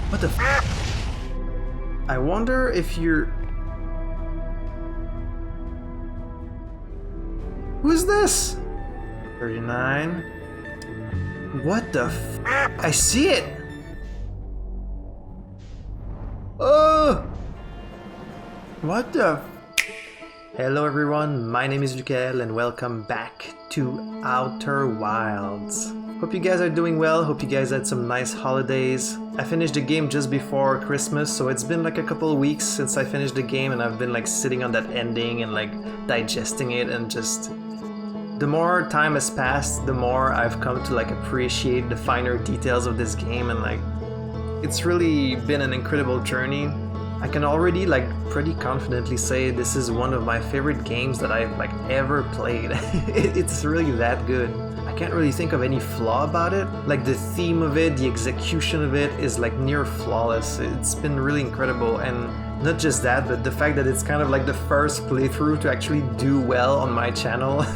What the f? I wonder if you're... Who's this? 39. What the f? I see it! Oh! What the f? Hello everyone, my name is Lukael and welcome back to Outer Wilds. Hope you guys are doing well, hope you guys had some nice holidays. I finished the game just before Christmas, so it's been like a couple of weeks since I finished the game and I've been like sitting on that ending and like digesting it, and just the more time has passed, the more I've come to like appreciate the finer details of this game, and like it's really been an incredible journey. I can already like pretty confidently say this is one of my favorite games that I've like ever played. It's really that good. I can't really think of any flaw about it. Like the theme of it, the execution of it is like near flawless. It's been really incredible, and not just that, but the fact that it's kind of like the first playthrough to actually do well on my channel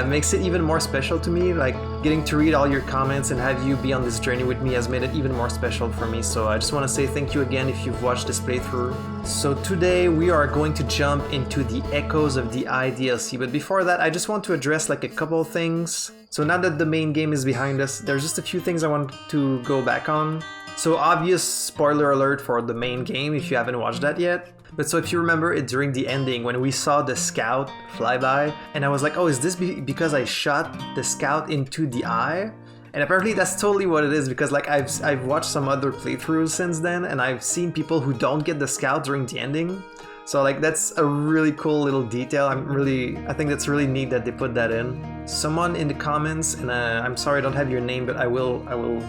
makes it even more special to me. Like getting to read all your comments and have you be on this journey with me has made it even more special for me. So I just want to say thank you again if you've watched this playthrough. So today we are going to jump into the Echoes of the Eye DLC, but before that I just want to address like a couple of things. So now that the main game is behind us, there's just a few things I want to go back on. So obvious spoiler alert for the main game if you haven't watched that yet. But so if you remember it during the ending when we saw the scout fly by, and I was like, oh, is this because I shot the scout into the eye? And apparently that's totally what it is, because like I've watched some other playthroughs since then and I've seen people who don't get the scout during the ending. So like that's a really cool little detail. I think that's really neat that they put that in. Someone in the comments, and I'm sorry I don't have your name, but I will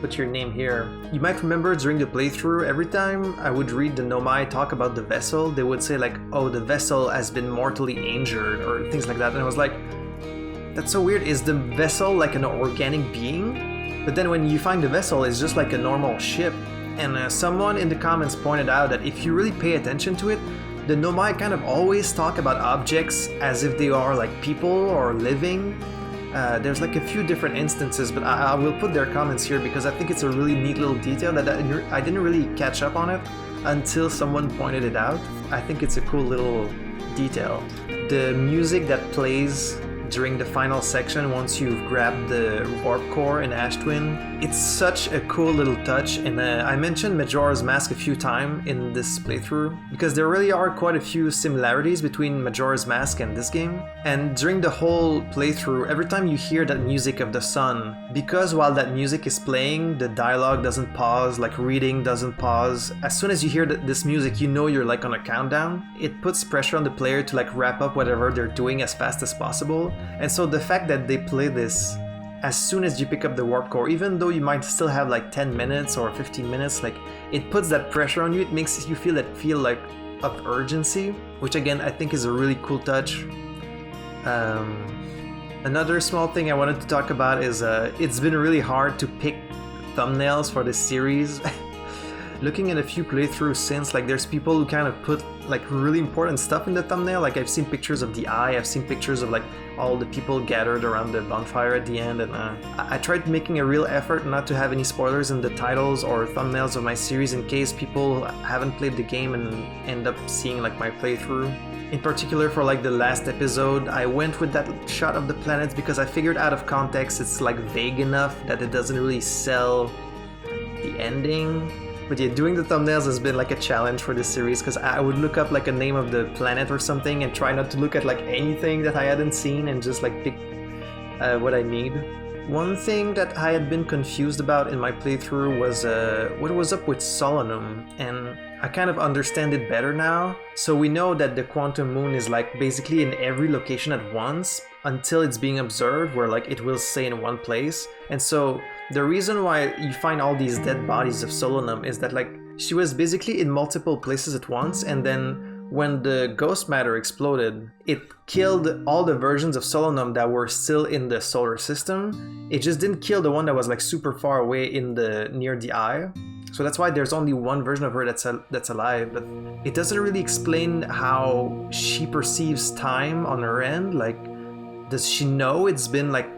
put your name here. You might remember during the playthrough, every time I would read the Nomai talk about the vessel, they would say like, oh, the vessel has been mortally injured or things like that. And I was like, that's so weird. Is the vessel like an organic being? But then when you find the vessel, it's just like a normal ship. And someone in the comments pointed out that if you really pay attention to it, the Nomai kind of always talk about objects as if they are like people or living. There's like a few different instances, but I will put their comments here because I think it's a really neat little detail that I didn't really catch up on it until someone pointed it out. I think it's a cool little detail. The music that plays during the final section once you've grabbed the warp core in Ash Twin, it's such a cool little touch. And I mentioned Majora's Mask a few times in this playthrough because there really are quite a few similarities between Majora's Mask and this game. And during the whole playthrough, every time you hear that music of the sun, because while that music is playing, the dialogue doesn't pause, like reading doesn't pause. As soon as you hear this music, you know you're like on a countdown. It puts pressure on the player to like wrap up whatever they're doing as fast as possible. And so the fact that they play this as soon as you pick up the warp core, even though you might still have like 10 minutes or 15 minutes, like it puts that pressure on you. It makes you feel like of urgency, which again I think is a really cool touch. Another small thing I wanted to talk about is it's been really hard to pick thumbnails for this series. Looking at a few playthroughs since, like there's people who kind of put like really important stuff in the thumbnail. Like I've seen pictures of the eye, I've seen pictures of like all the people gathered around the bonfire at the end, and I tried making a real effort not to have any spoilers in the titles or thumbnails of my series in case people haven't played the game and end up seeing like my playthrough. In particular for like the last episode, I went with that shot of the planets because I figured out of context it's like vague enough that it doesn't really sell the ending. But yeah, doing the thumbnails has been like a challenge for this series because I would look up like a name of the planet or something and try not to look at like anything that I hadn't seen and just like pick what I need. One thing that I had been confused about in my playthrough was what was up with Solanum, and I kind of understand it better now. So we know that the quantum moon is like basically in every location at once until it's being observed, where like it will stay in one place. And so the reason why you find all these dead bodies of Solanum is that like she was basically in multiple places at once, and then when the ghost matter exploded, it killed all the versions of Solanum that were still in the solar system. It just didn't kill the one that was like super far away in the near the eye. So that's why there's only one version of her that's alive, but it doesn't really explain how she perceives time on her end. Like, does she know it's been like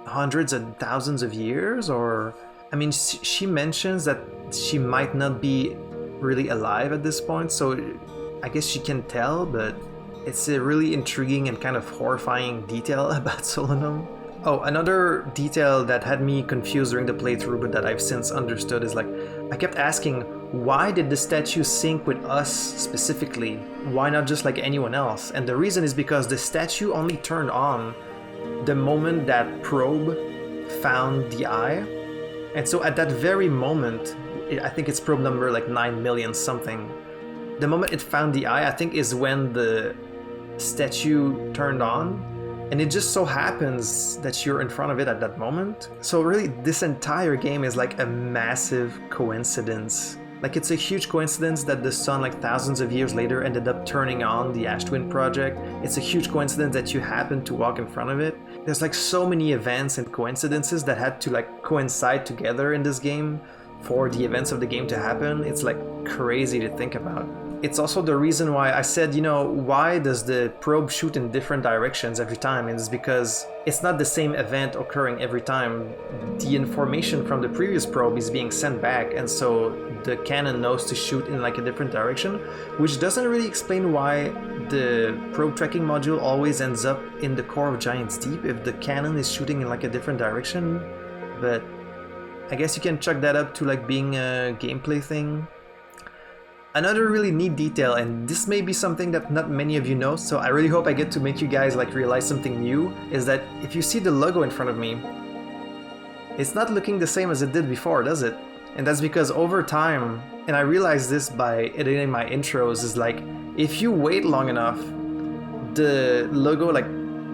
hundreds and thousands of years, or I mean, she mentions that she might not be really alive at this point, so I guess she can tell, but it's a really intriguing and kind of horrifying detail about Solanum. Oh, another detail that had me confused during the playthrough, but that I've since understood, is like, I kept asking, why did the statue sync with us specifically? Why not just like anyone else? And the reason is because the statue only turned on the moment that probe found the eye. And so at that very moment, I think it's probe number like 9 million something, the moment it found the eye, I think, is when the statue turned on. And it just so happens that you're in front of it at that moment. So really, this entire game is like a massive coincidence. Like, it's a huge coincidence that the sun, like thousands of years later, ended up turning on the Ash Twin project. It's a huge coincidence that you happened to walk in front of it. There's like so many events and coincidences that had to like coincide together in this game for the events of the game to happen. It's like crazy to think about. It's also the reason why I said, you know, why does the probe shoot in different directions every time? And it's because it's not the same event occurring every time. The information from the previous probe is being sent back, and so the cannon knows to shoot in like a different direction, which doesn't really explain why the probe tracking module always ends up in the core of Giant's Deep if the cannon is shooting in like a different direction. But I guess you can chalk that up to like being a gameplay thing. Another really neat detail, and this may be something that not many of you know, so I really hope I get to make you guys like realize something new, is that if you see the logo in front of me, it's not looking the same as it did before, does it? And that's because over time, and I realized this by editing my intros, is like, if you wait long enough, the logo like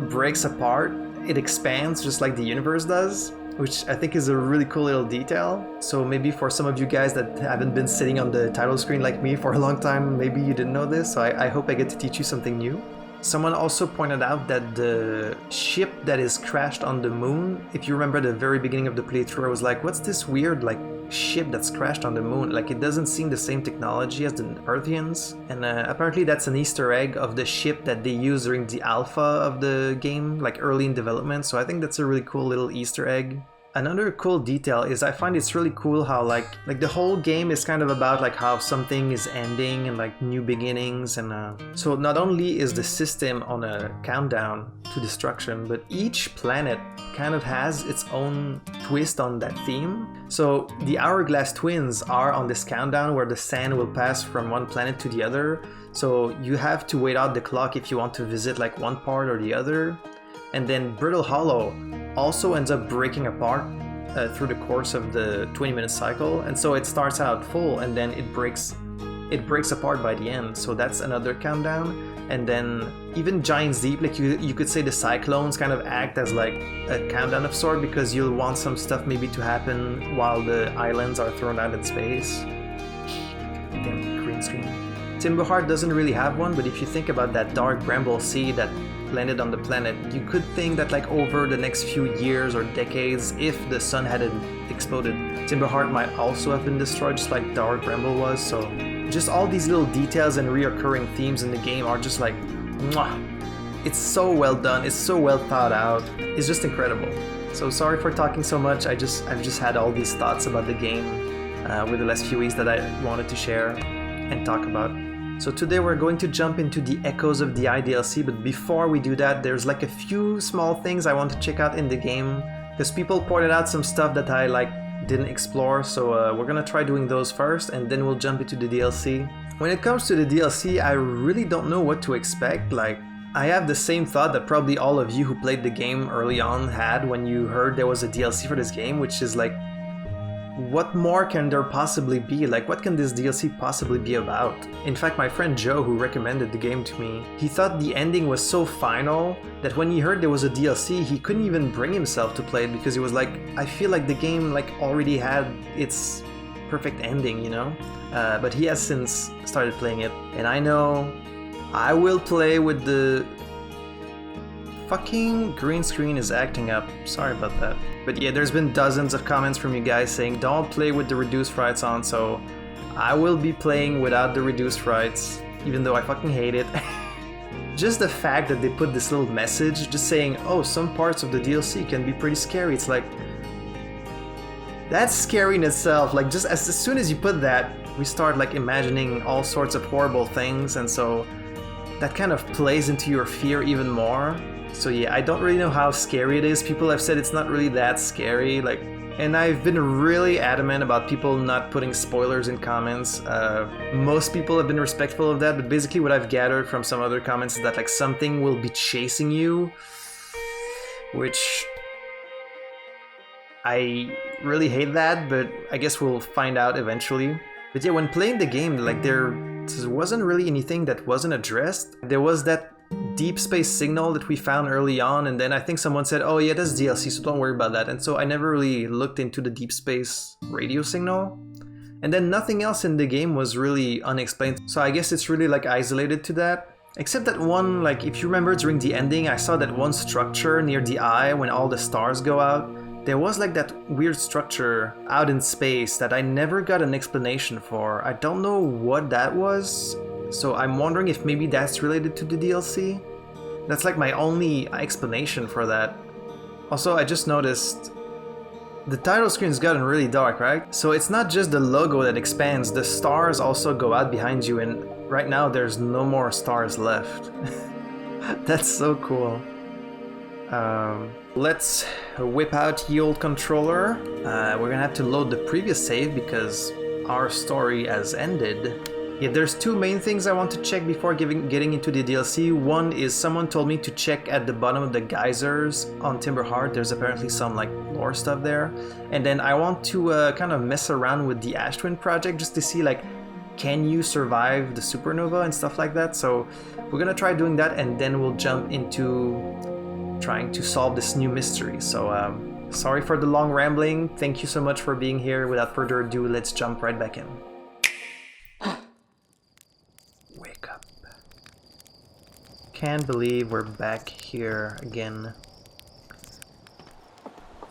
breaks apart, it expands just like the universe does, which I think is a really cool little detail. So maybe for some of you guys that haven't been sitting on the title screen like me for a long time, maybe you didn't know this, so I hope I get to teach you something new. Someone also pointed out that the ship that is crashed on the moon, if you remember the very beginning of the playthrough, I was like, what's this weird like ship that's crashed on the moon? Like, it doesn't seem the same technology as the Earthians. And apparently that's an Easter egg of the ship that they used during the alpha of the game, like early in development. So I think that's a really cool little Easter egg. Another cool detail is I find it's really cool how like the whole game is kind of about like how something is ending and like new beginnings, and so not only is the system on a countdown to destruction, but each planet kind of has its own twist on that theme. So the Hourglass Twins are on this countdown where the sand will pass from one planet to the other, so you have to wait out the clock if you want to visit like one part or the other. And then Brittle Hollow also ends up breaking apart through the course of the 20-minute cycle, and so it starts out full and then it breaks apart by the end. So that's another countdown. And then even Giant's Deep, like you could say the Cyclones kind of act as like a countdown of sort, because you'll want some stuff maybe to happen while the islands are thrown out in space. Damn, green screen. Timberheart doesn't really have one, but if you think about that dark bramble sea that landed on the planet, you could think that like over the next few years or decades, if the sun hadn't exploded, Timberheart might also have been destroyed, just like Dark Bramble was. So just all these little details and reoccurring themes in the game are just like, mwah! It's so well done, it's so well thought out, it's just incredible. So sorry for talking so much, I've just had all these thoughts about the game with the last few weeks that I wanted to share and talk about. So today we're going to jump into the Echoes of the Eye DLC, but before we do that, there's like a few small things I want to check out in the game, because people pointed out some stuff that I like didn't explore, so we're gonna try doing those first, and then we'll jump into the DLC. When it comes to the DLC, I really don't know what to expect. Like, I have the same thought that probably all of you who played the game early on had when you heard there was a DLC for this game, which is like, what more can there possibly be? Like, what can this DLC possibly be about? In fact, my friend Joe, who recommended the game to me, he thought the ending was so final that when he heard there was a DLC, he couldn't even bring himself to play it, because he was like, I feel like the game like already had its perfect ending, you know? But he has since started playing it, and I know I will play with the... Fucking green screen is acting up. Sorry about that. But yeah, there's been dozens of comments from you guys saying don't play with the reduced frights on, so I will be playing without the reduced frights, even though I fucking hate it. Just the fact that they put this little message just saying, oh, some parts of the DLC can be pretty scary. It's like, That's scary in itself. Like, just as soon as you put that, we start like imagining all sorts of horrible things, and so that kind of plays into your fear even more. So yeah, I don't really know how scary it is. People have said it's not really that scary, like, and I've been really adamant about people not putting spoilers in comments. Most people have been respectful of that, but basically what I've gathered from some other comments is that like something will be chasing you, which I really hate that, but I guess we'll find out eventually. But yeah, when playing the game, like there wasn't really anything that wasn't addressed. There was that deep space signal that we found early on, and then I think someone said, oh yeah, that's DLC, so don't worry about that. And so I never really looked into the deep space radio signal. And then nothing else in the game was really unexplained. So I guess it's really like isolated to that. Except that one, like if you remember during the ending, I saw that one structure near the eye when all the stars go out. There was like that weird structure out in space that I never got an explanation for. I don't know what that was. So I'm wondering if maybe that's related to the DLC. That's like my only explanation for that. Also, I just noticed the title screen's gotten really dark, right? So it's not just the logo that expands, the stars also go out behind you, and right now there's no more stars left. That's so cool. Let's whip out the old controller. We're gonna have to load the previous save because our story has ended. Yeah, there's two main things I want to check before getting into the DLC. One is someone told me to check at the bottom of the geysers on Timberheart. There's apparently some like lore stuff there. And then I want to kind of mess around with the Ash Twin project just to see like, can you survive the supernova and stuff like that? So we're gonna try doing that, and then we'll jump into trying to solve this new mystery. So sorry for the long rambling. Thank you so much for being here. Without further ado, let's jump right back in. Wake up. Can't believe we're back here again.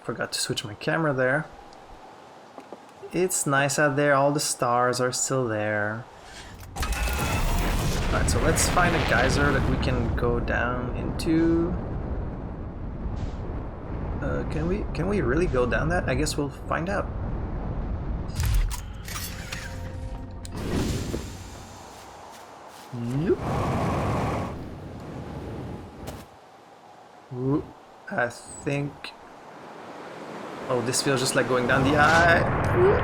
Forgot to switch my camera there. It's nice out there, all the stars are still there. Alright, so let's find a geyser that we can go down into. Can we really go down that? I guess we'll find out. Yep. Ooh, I think... Oh, this feels just like going down the eye. Ooh.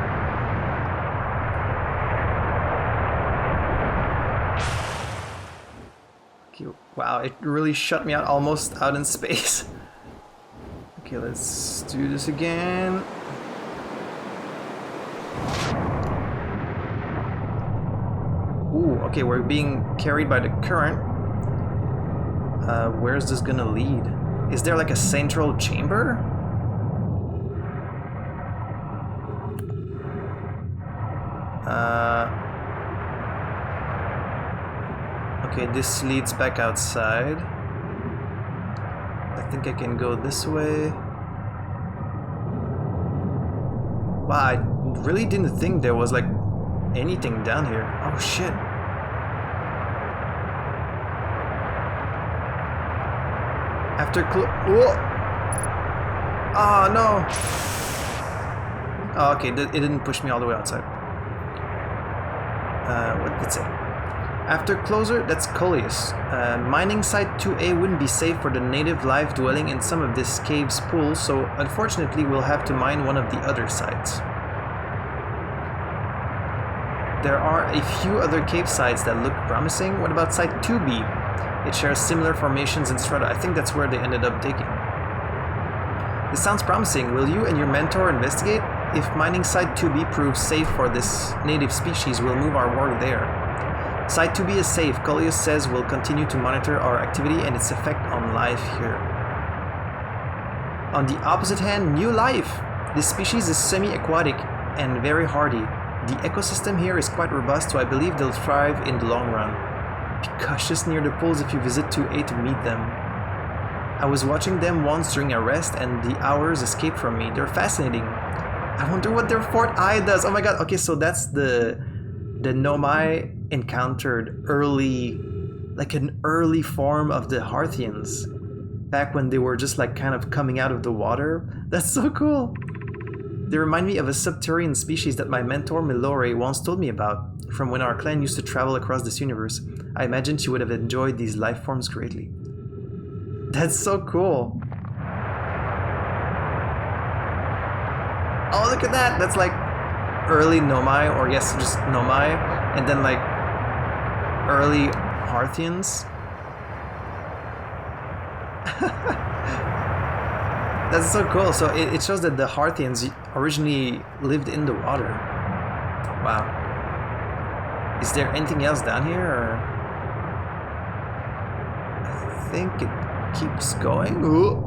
Okay, wow, it really shut me out, almost out in space. Okay, let's do this again. Ooh, okay, we're being carried by the current. Where's this gonna lead? Is there like a central chamber? Okay, this leads back outside. I think I can go this way. Wow, I really didn't think there was like anything down here. Oh shit. After whoa! Oh no! Oh, okay, it didn't push me all the way outside. What did it say? After closure, that's Coleus. Mining site 2A wouldn't be safe for the native life dwelling in some of this cave's pools, so unfortunately we'll have to mine one of the other sites. There are a few other cave sites that look promising. What about site 2B? It shares similar formations and strata. I think that's where they ended up digging. This sounds promising. Will you and your mentor investigate? If mining site 2B proves safe for this native species, we'll move our work there. Site 2B is safe. Coleus says we'll continue to monitor our activity and its effect on life here. On the opposite hand, new life. This species is semi-aquatic and very hardy. The ecosystem here is quite robust, so I believe they'll thrive in the long run. Be cautious near the pools if you visit 2A to meet them. I was watching them once during a rest and the hours escaped from me. They're fascinating. I wonder what their fourth eye does. Oh my god. Okay, so that's the Nomai encountered early, like an early form of the Harthians. Back when they were just like kind of coming out of the water. That's so cool. They remind me of a subterranean species that my mentor Milore once told me about, from when our clan used to travel across this universe. I imagine she would have enjoyed these life forms greatly. That's so cool. Oh, look at that! That's like early Nomai, or yes, just Nomai, and then like early Harthians. That's so cool. So it shows that the Harthians originally lived in the water. Wow. Is there anything else down here, or? I think it keeps going. Ooh.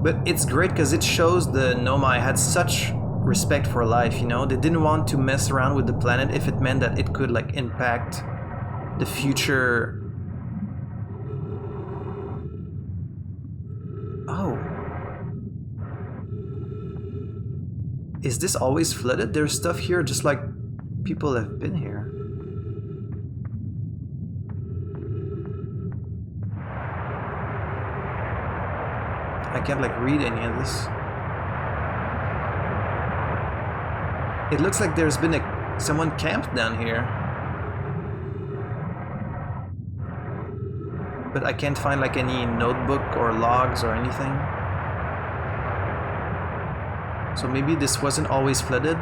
But it's great because it shows the Nomai had such respect for life, you know? They didn't want to mess around with the planet if it meant that it could like impact the future. Oh. Is this always flooded? There's stuff here just like people have been here. I can't like read any of this. It looks like there's been someone camped down here. But I can't find like any notebook or logs or anything. So maybe this wasn't always flooded.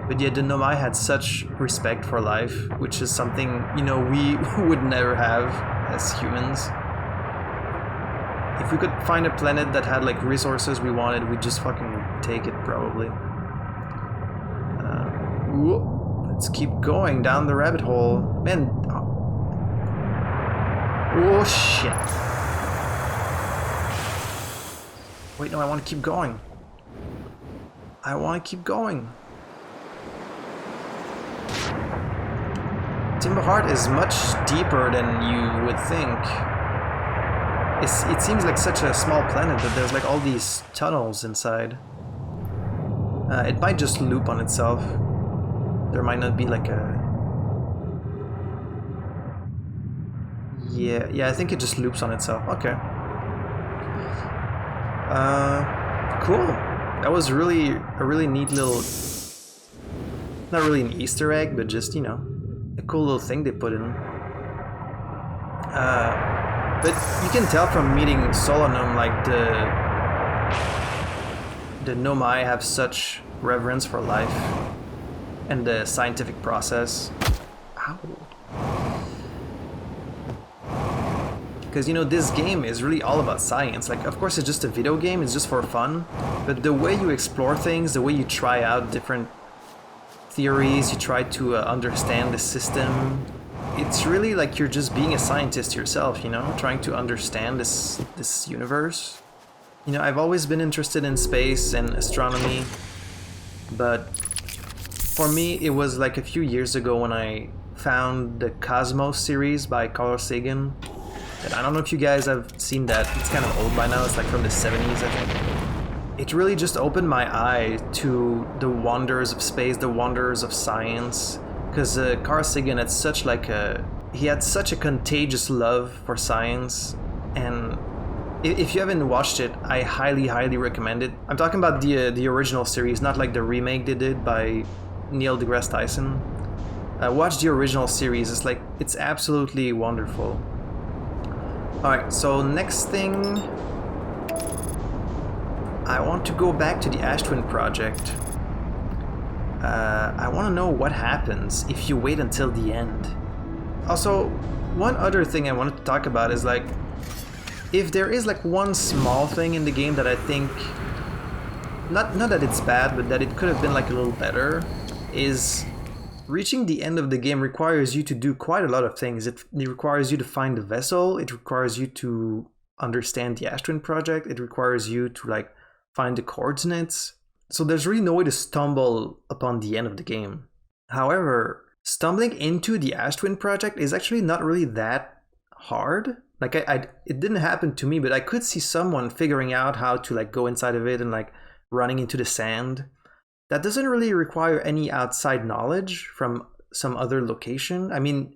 But yeah, the Nomai had such respect for life, which is something, you know, we would never have as humans. If we could find a planet that had like resources we wanted, we'd just fucking take it probably. Let's keep going down the rabbit hole. Man. Oh shit. Wait, no, I want to keep going. I want to keep going. Timber Heart is much deeper than you would think. It seems like such a small planet, but there's like all these tunnels inside. It might just loop on itself. There might not be like a... Yeah, I think it just loops on itself. Okay. Cool. That was really a really neat little... Not really an Easter egg, but just, you know, a cool little thing they put in. But you can tell from meeting Solanum, like the Nomai have such reverence for life and the scientific process. Ow. Because, you know, this game is really all about science. Like, of course, it's just a video game, it's just for fun. But the way you explore things, the way you try out different theories, you try to understand the system, it's really like you're just being a scientist yourself, you know, trying to understand this universe. You know, I've always been interested in space and astronomy, but for me, it was like a few years ago when I found the Cosmos series by Carl Sagan. And I don't know if you guys have seen that. It's kind of old by now. It's like from the 70s, I think. It really just opened my eye to the wonders of space, the wonders of science. Because Carl Sagan had such like he had such a contagious love for science. And if you haven't watched it, I highly, highly recommend it. I'm talking about the original series, not like the remake they did by Neil deGrasse Tyson. Watch the original series. It's absolutely wonderful. Alright, so next thing, I want to go back to the Ash Twin project. I want to know what happens if you wait until the end. Also, one other thing I wanted to talk about is like, if there is like one small thing in the game that I think, not that it's bad, but that it could have been like a little better, is reaching the end of the game requires you to do quite a lot of things. It requires you to find the vessel, it requires you to understand the Ash Twin project, it requires you to like find the coordinates. So there's really no way to stumble upon the end of the game. However, stumbling into the Ash Twin project is actually not really that hard. Like it didn't happen to me, but I could see someone figuring out how to like go inside of it and like running into the sand. That doesn't really require any outside knowledge from some other location. I mean,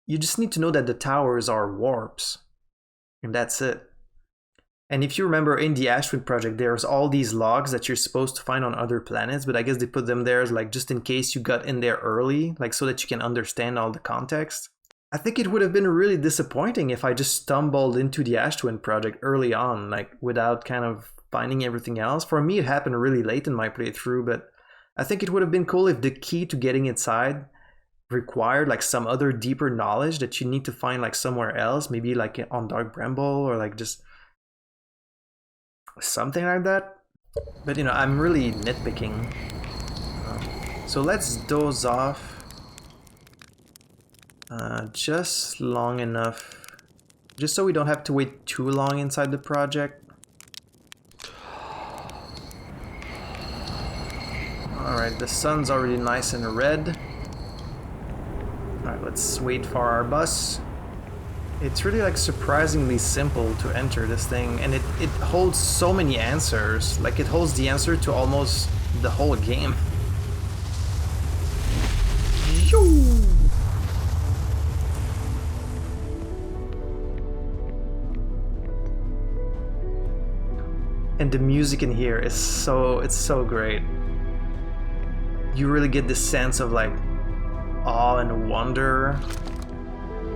you just need to know that the towers are warps. And that's it. And if you remember in the Ashwind project, there's all these logs that you're supposed to find on other planets, but I guess they put them there as like just in case you got in there early, like so that you can understand all the context. I think it would have been really disappointing if I just stumbled into the Ashwind project early on, like without kind of finding everything else. For me, it happened really late in my playthrough, but I think it would have been cool if the key to getting inside required like some other deeper knowledge that you need to find like somewhere else, maybe like on Dark Bramble or like just something like that. But you know, I'm really nitpicking. So let's doze off just long enough, just so we don't have to wait too long inside the project. Alright, the sun's already nice and red. Alright, let's wait for our bus. It's really like surprisingly simple to enter this thing, and it holds so many answers. Like it holds the answer to almost the whole game. And the music in here is it's so great. You really get this sense of like awe and wonder.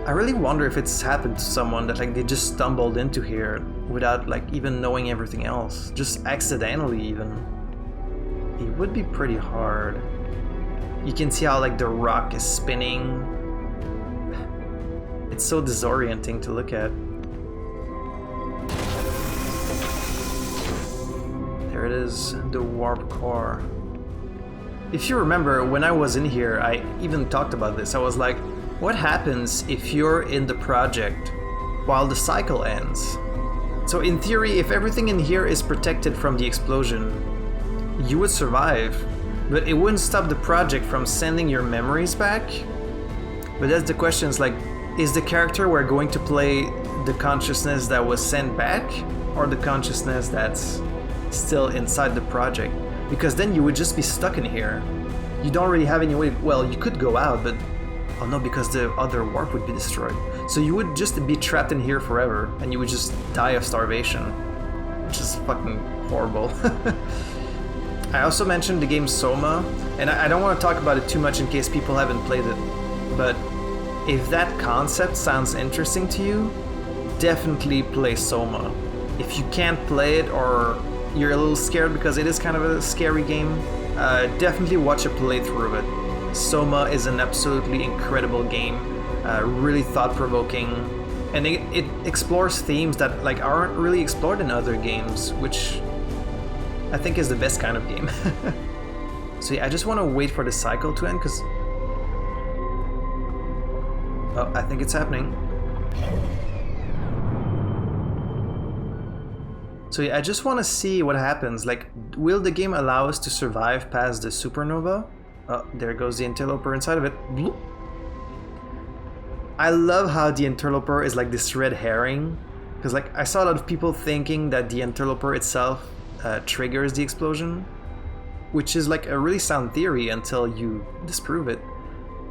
I really wonder if it's happened to someone that like they just stumbled into here without like even knowing everything else, just accidentally even. It would be pretty hard. You can see how like the rock is spinning. It's so disorienting to look at. There it is, the warp core. If you remember, when I was in here, I even talked about this. I was like, what happens if you're in the project while the cycle ends? So in theory, if everything in here is protected from the explosion, you would survive, but it wouldn't stop the project from sending your memories back. But that's the question, is like, is the character we're going to play the consciousness that was sent back, or the consciousness that's still inside the project? Because then you would just be stuck in here. You don't really have any way. Well, you could go out, but oh no, because the other warp would be destroyed. So you would just be trapped in here forever, and you would just die of starvation, which is fucking horrible. I also mentioned the game Soma, and I don't want to talk about it too much in case people haven't played it, but if that concept sounds interesting to you, definitely play Soma. If you can't play it, or you're a little scared because it is kind of a scary game, definitely watch a playthrough of it. Soma is an absolutely incredible game, really thought-provoking, and it explores themes that like aren't really explored in other games, which I think is the best kind of game. So yeah, I just want to wait for the cycle to end because... Oh, I think it's happening. So yeah, I just want to see what happens. Like, will the game allow us to survive past the supernova? Oh, there goes the interloper inside of it. Bloop. I love how the interloper is like this red herring, because like I saw a lot of people thinking that the interloper itself triggers the explosion, which is like a really sound theory until you disprove it.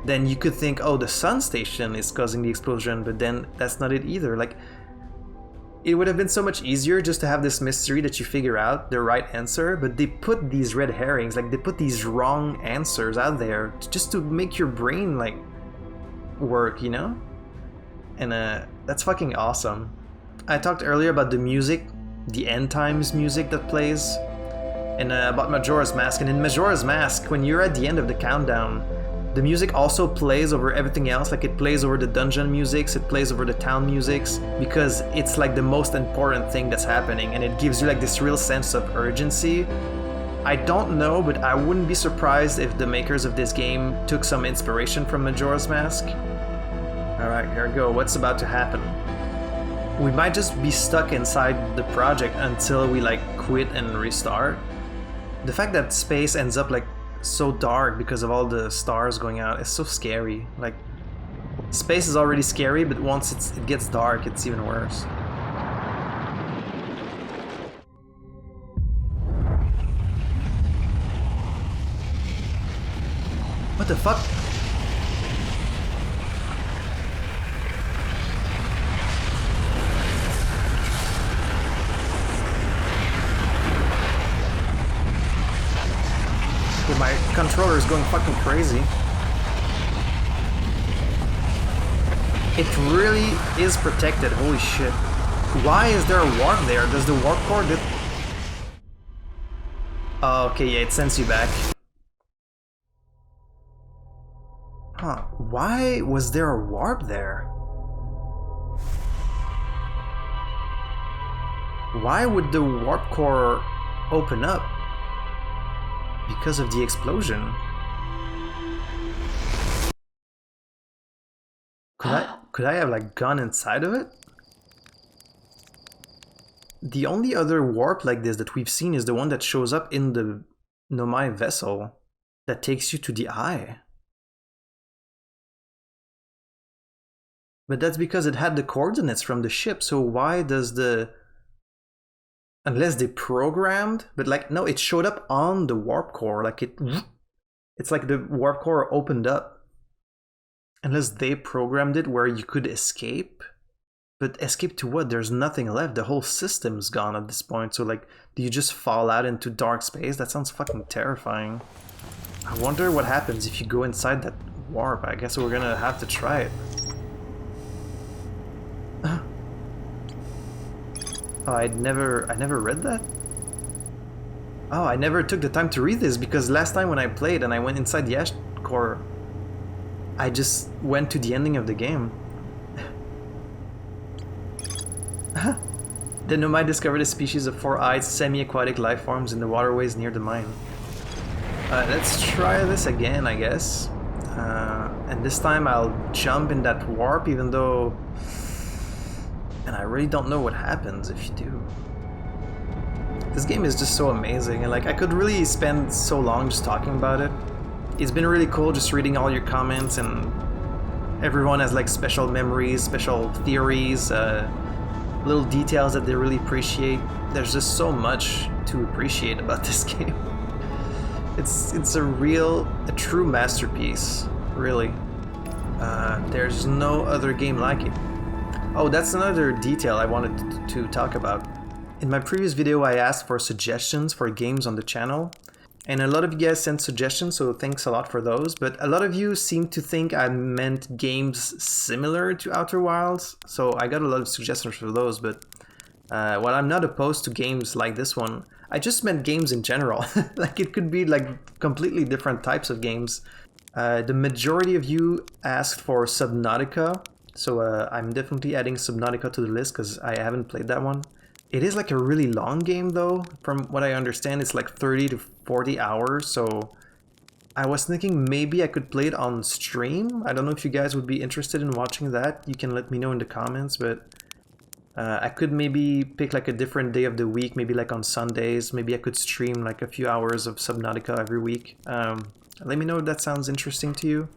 Then you could think, oh, the sun station is causing the explosion, but then that's not it either. Like, it would have been so much easier just to have this mystery that you figure out the right answer, but they put these red herrings, like they put these wrong answers out there just to make your brain like work, you know? And that's fucking awesome. I talked earlier about the music, the end times music that plays, and about Majora's Mask. And in Majora's Mask, when you're at the end of the countdown, the music also plays over everything else. Like it plays over the dungeon musics, it plays over the town musics, because it's like the most important thing that's happening, and it gives you like this real sense of urgency. I don't know, but I wouldn't be surprised if the makers of this game took some inspiration from Majora's Mask. Alright, here we go. What's about to happen? We might just be stuck inside the project until we like quit and restart. The fact that space ends up like so dark because of all the stars going out is so scary. Like, space is already scary, but once it gets dark, it's even worse. What the fuck? My controller is going fucking crazy. It really is protected, holy shit. Why is there a warp there? Does the warp core did... Oh, okay, yeah, it sends you back. Huh, why was there a warp there? Why would the warp core open up? Because of the explosion. Could I have like gone inside of it? The only other warp like this that we've seen is the one that shows up in the Nomai vessel that takes you to the eye. But that's because it had the coordinates from the ship, so why does the... Unless they programmed, but like, no, it showed up on the warp core, like it's like the warp core opened up. Unless they programmed it where you could escape. But escape to what? There's nothing left. The whole system's gone at this point. So like, do you just fall out into dark space? That sounds fucking terrifying. I wonder what happens if you go inside that warp. I guess we're gonna have to try it. Oh, I never read that? Oh, I never took the time to read this because last time when I played and I went inside the Ash Core, I just went to the ending of the game. The Nomai discovered a species of four-eyed semi-aquatic life forms in the waterways near the mine. Let's try this again, I guess. And this time I'll jump in that warp even though... And I really don't know what happens if you do. This game is just so amazing, and like I could really spend so long just talking about it. It's been really cool just reading all your comments, and everyone has like special memories, special theories, little details that they really appreciate. There's just so much to appreciate about this game. It's a true masterpiece, really. There's no other game like it. Oh, that's another detail I wanted to talk about. In my previous video I asked for suggestions for games on the channel, and a lot of you guys sent suggestions, so thanks a lot for those, but a lot of you seem to think I meant games similar to Outer Wilds, so I got a lot of suggestions for those, but while I'm not opposed to games like this one, I just meant games in general. Like it could be like completely different types of games. The majority of you asked for Subnautica, so I'm definitely adding Subnautica to the list because I haven't played that one. It is like a really long game though. From what I understand, it's like 30 to 40 hours, so I was thinking maybe I could play it on stream. I don't know if you guys would be interested in watching that. You can let me know in the comments, but I could maybe pick like a different day of the week, maybe like on Sundays. Maybe I could stream like a few hours of Subnautica every week. Let me know if that sounds interesting to you.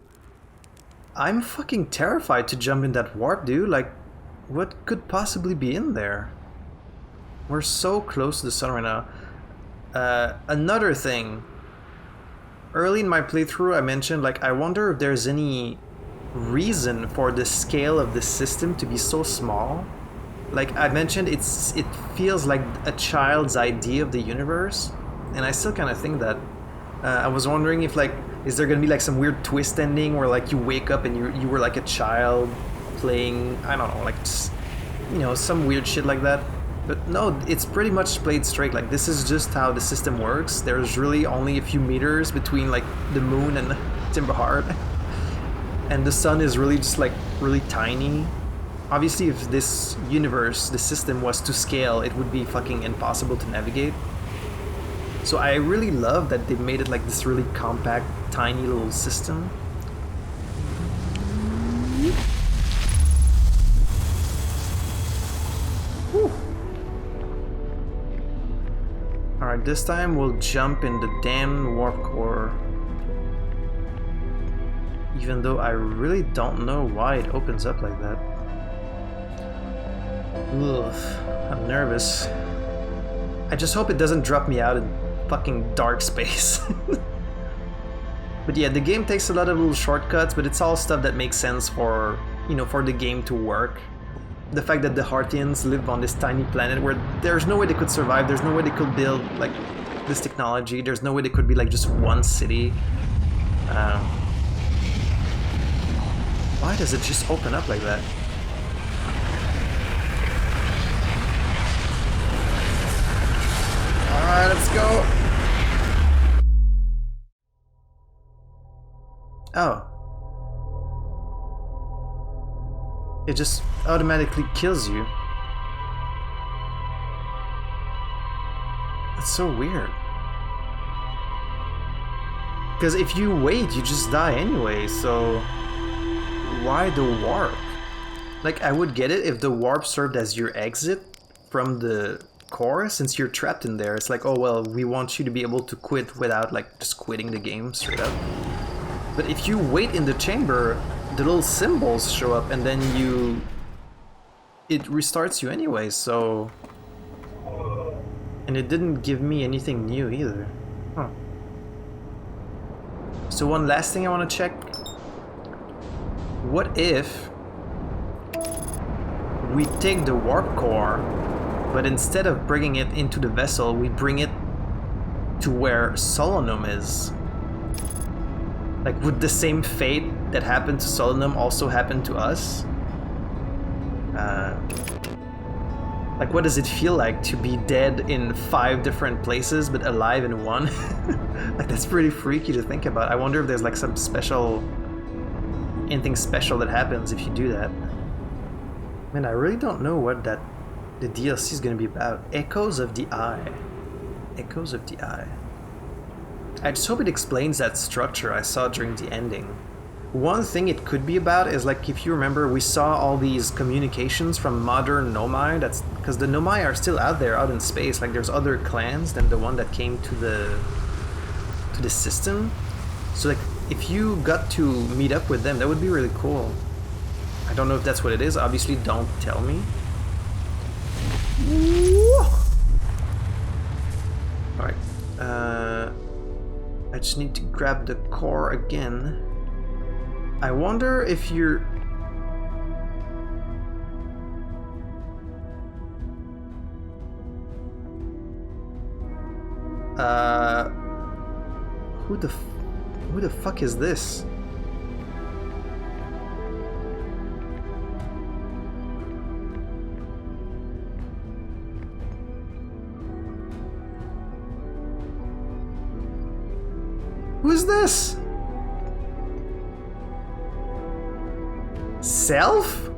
I'm fucking terrified to jump in that warp, dude. Like, what could possibly be in there? We're so close to the sun right now. Another thing. Early in my playthrough, I mentioned, like, I wonder if there's any reason for the scale of the system to be so small. Like I mentioned, it feels like a child's idea of the universe, and I still kind of think that. I was wondering if like, is there gonna be like some weird twist ending where like you wake up and you were like a child playing, I don't know, like just, you know, some weird shit like that. But no, it's pretty much played straight. Like this is just how the system works. There's really only a few meters between like the moon and Timberheart, and the sun is really just like really tiny. Obviously, if this universe, the system was to scale, it would be fucking impossible to navigate. So I really love that they made it like this really compact, tiny little system. Whew. Alright, this time we'll jump in the damn warp core. Even though I really don't know why it opens up like that. Ugh, I'm nervous. I just hope it doesn't drop me out in fucking dark space. But yeah, the game takes a lot of little shortcuts, but it's all stuff that makes sense for, you know, for the game to work. The fact that the Hartians live on this tiny planet where there's no way they could survive, there's no way they could build like this technology. There's no way there could be like just one city. Why does it just open up like that? Alright, let's go. Oh. It just automatically kills you. That's so weird. Because if you wait, you just die anyway, so why the warp? Like, I would get it if the warp served as your exit from the core, since you're trapped in there. It's like, oh well, we want you to be able to quit without like just quitting the game straight up. But if you wait in the chamber, the little symbols show up and then it restarts you anyway, so... And it didn't give me anything new either. Huh. So one last thing I want to check. What if we take the warp core, but instead of bringing it into the vessel, we bring it to where Solanum is? Like, would the same fate that happened to Solanum also happen to us? Like, what does it feel like to be dead in 5 different places but alive in one? Like, that's pretty freaky to think about. I wonder if there's like some special... anything special that happens if you do that. Man, I really don't know what the DLC is gonna be about. Echoes of the Eye. Echoes of the Eye. I just hope it explains that structure I saw during the ending. One thing it could be about is, like, if you remember, we saw all these communications from modern Nomai. That's because the Nomai are still out there, out in space. Like, there's other clans than the one that came to the system. So, like, if you got to meet up with them, that would be really cool. I don't know if that's what it is. Obviously, don't tell me. Alright. I just need to grab the core again. I wonder if you're... Who the fuck is this? Who is this? Self?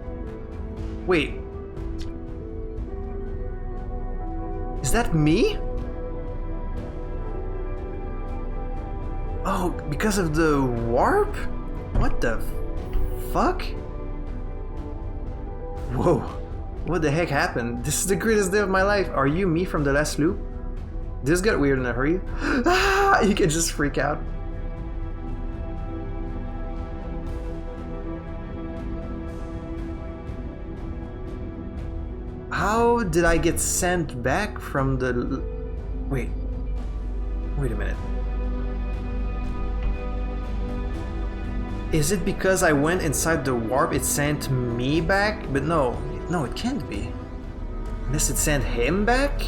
Wait. Is that me? Oh, because of the warp? What the fuck? Whoa. What the heck happened? This is the greatest day of my life. Are you me from the last loop? This got weird in a hurry. Ah, you can just freak out. How did I get sent back from the... Wait a minute. Is it because I went inside the warp it sent me back? But no, it can't be. Unless it sent him back?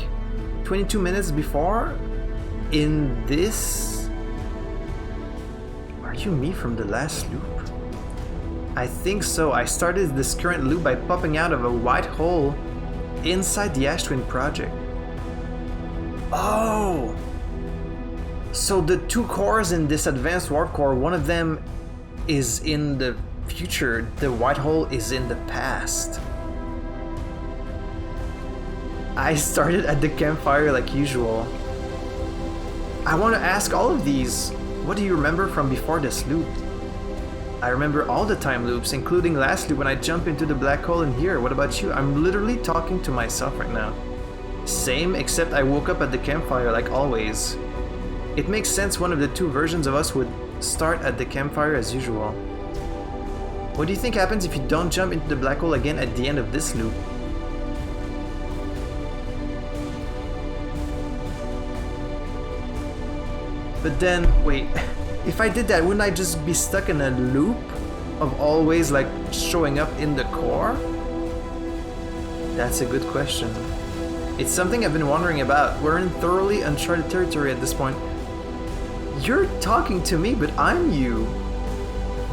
22 minutes before? In this? Are you me from the last loop? I think so. I started this current loop by popping out of a white hole inside the Ash Twin project. Oh! So the 2 cores in this advanced warp core, one of them is in the future, the white hole is in the past. I started at the campfire like usual. I want to ask all of these, what do you remember from before this loop? I remember all the time loops, including last loop when I jumped into the black hole in here. What about you? I'm literally talking to myself right now. Same, except I woke up at the campfire like always. It makes sense one of the 2 versions of us would start at the campfire as usual. What do you think happens if you don't jump into the black hole again at the end of this loop? But then, wait, if I did that, wouldn't I just be stuck in a loop of always like showing up in the core? That's a good question. It's something I've been wondering about. We're in thoroughly uncharted territory at this point. You're talking to me, but I'm you.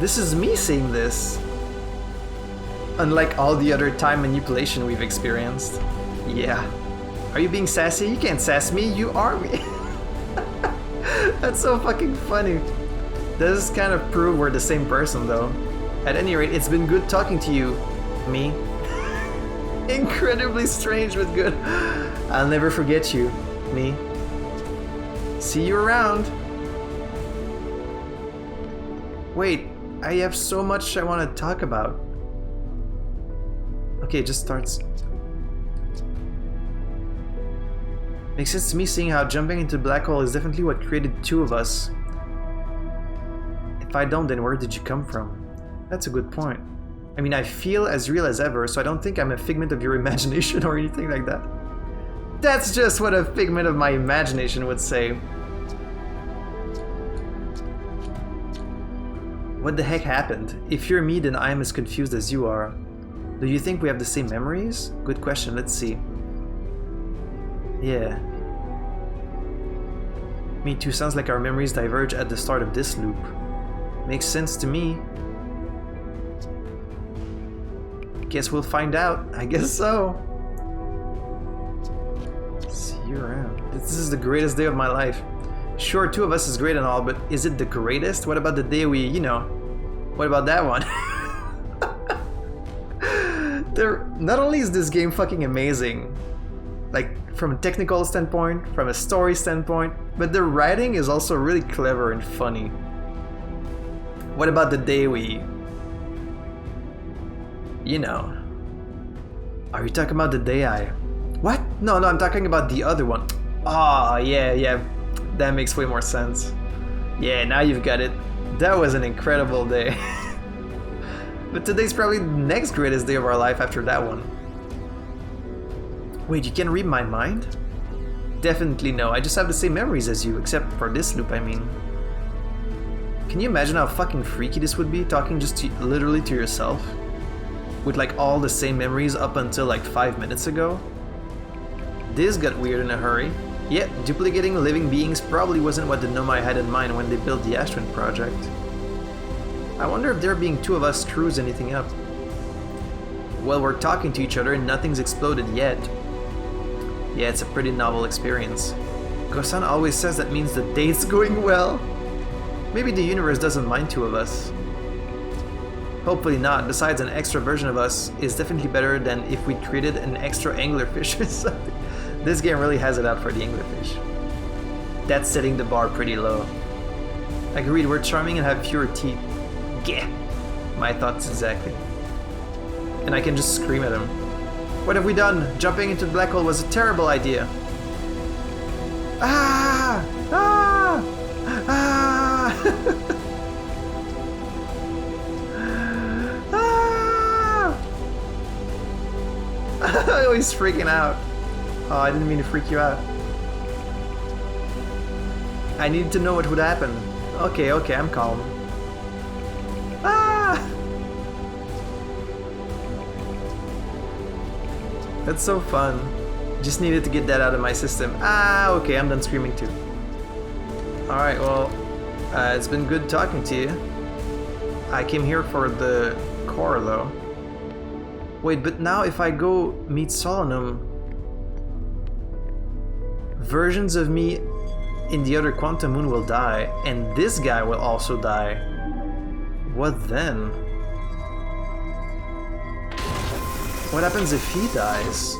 This is me saying this. Unlike all the other time manipulation we've experienced. Yeah. Are you being sassy? You can't sass me, you are me. That's so fucking funny. Does kind of prove we're the same person though. At any rate, it's been good talking to you, me. Incredibly strange but good. I'll never forget you, me. See you around. Wait, I have so much I want to talk about. Okay, it just starts. Makes sense to me seeing how jumping into the black hole is definitely what created two of us. If I don't, then where did you come from? That's a good point. I mean, I feel as real as ever, so I don't think I'm a figment of your imagination or anything like that. That's just what a figment of my imagination would say. What the heck happened? If you're me, then I am as confused as you are. Do you think we have the same memories? Good question, let's see. Yeah. Me too, sounds like our memories diverge at the start of this loop. Makes sense to me. Guess we'll find out. I guess so. See you around. This is the greatest day of my life. Sure, two of us is great and all, but is it the greatest? What about the day we, you know, what about that one? Not only is this game fucking amazing, like from a technical standpoint, from a story standpoint, but the writing is also really clever and funny. What about the day we, you know, are you talking about the day I, what? No, I'm talking about the other one. Ah, yeah, that makes way more sense. Yeah, now you've got it. That was an incredible day. But today's probably the next greatest day of our life after that one. Wait, you can read my mind? Definitely no, I just have the same memories as you, except for this loop, I mean. Can you imagine how fucking freaky this would be, talking just literally to yourself? With like all the same memories up until like 5 minutes ago? This got weird in a hurry. Yeah, duplicating living beings probably wasn't what the Nomai had in mind when they built the Astral project. I wonder if there being two of us screws anything up. Well, we're talking to each other and nothing's exploded yet. Yeah, it's a pretty novel experience. Gosan always says that means the date's going well. Maybe the universe doesn't mind two of us. Hopefully not, besides an extra version of us is definitely better than if we created an extra anglerfish or something. This game really has it out for the anglerfish. That's setting the bar pretty low. Agreed, we're charming and have fewer teeth. Yeah, my thoughts exactly. And I can just scream at him. What have we done? Jumping into the black hole was a terrible idea. Ah! Ah! Ah! Ah! Oh, he's freaking out. Oh, I didn't mean to freak you out. I needed to know what would happen. Okay, I'm calm. Ah! That's so fun. Just needed to get that out of my system. Ah, okay, I'm done screaming too. Alright, well, it's been good talking to you. I came here for the core though. Wait, but now if I go meet Solanum, versions of me in the other quantum moon will die, and this guy will also die. What then? What happens if he dies?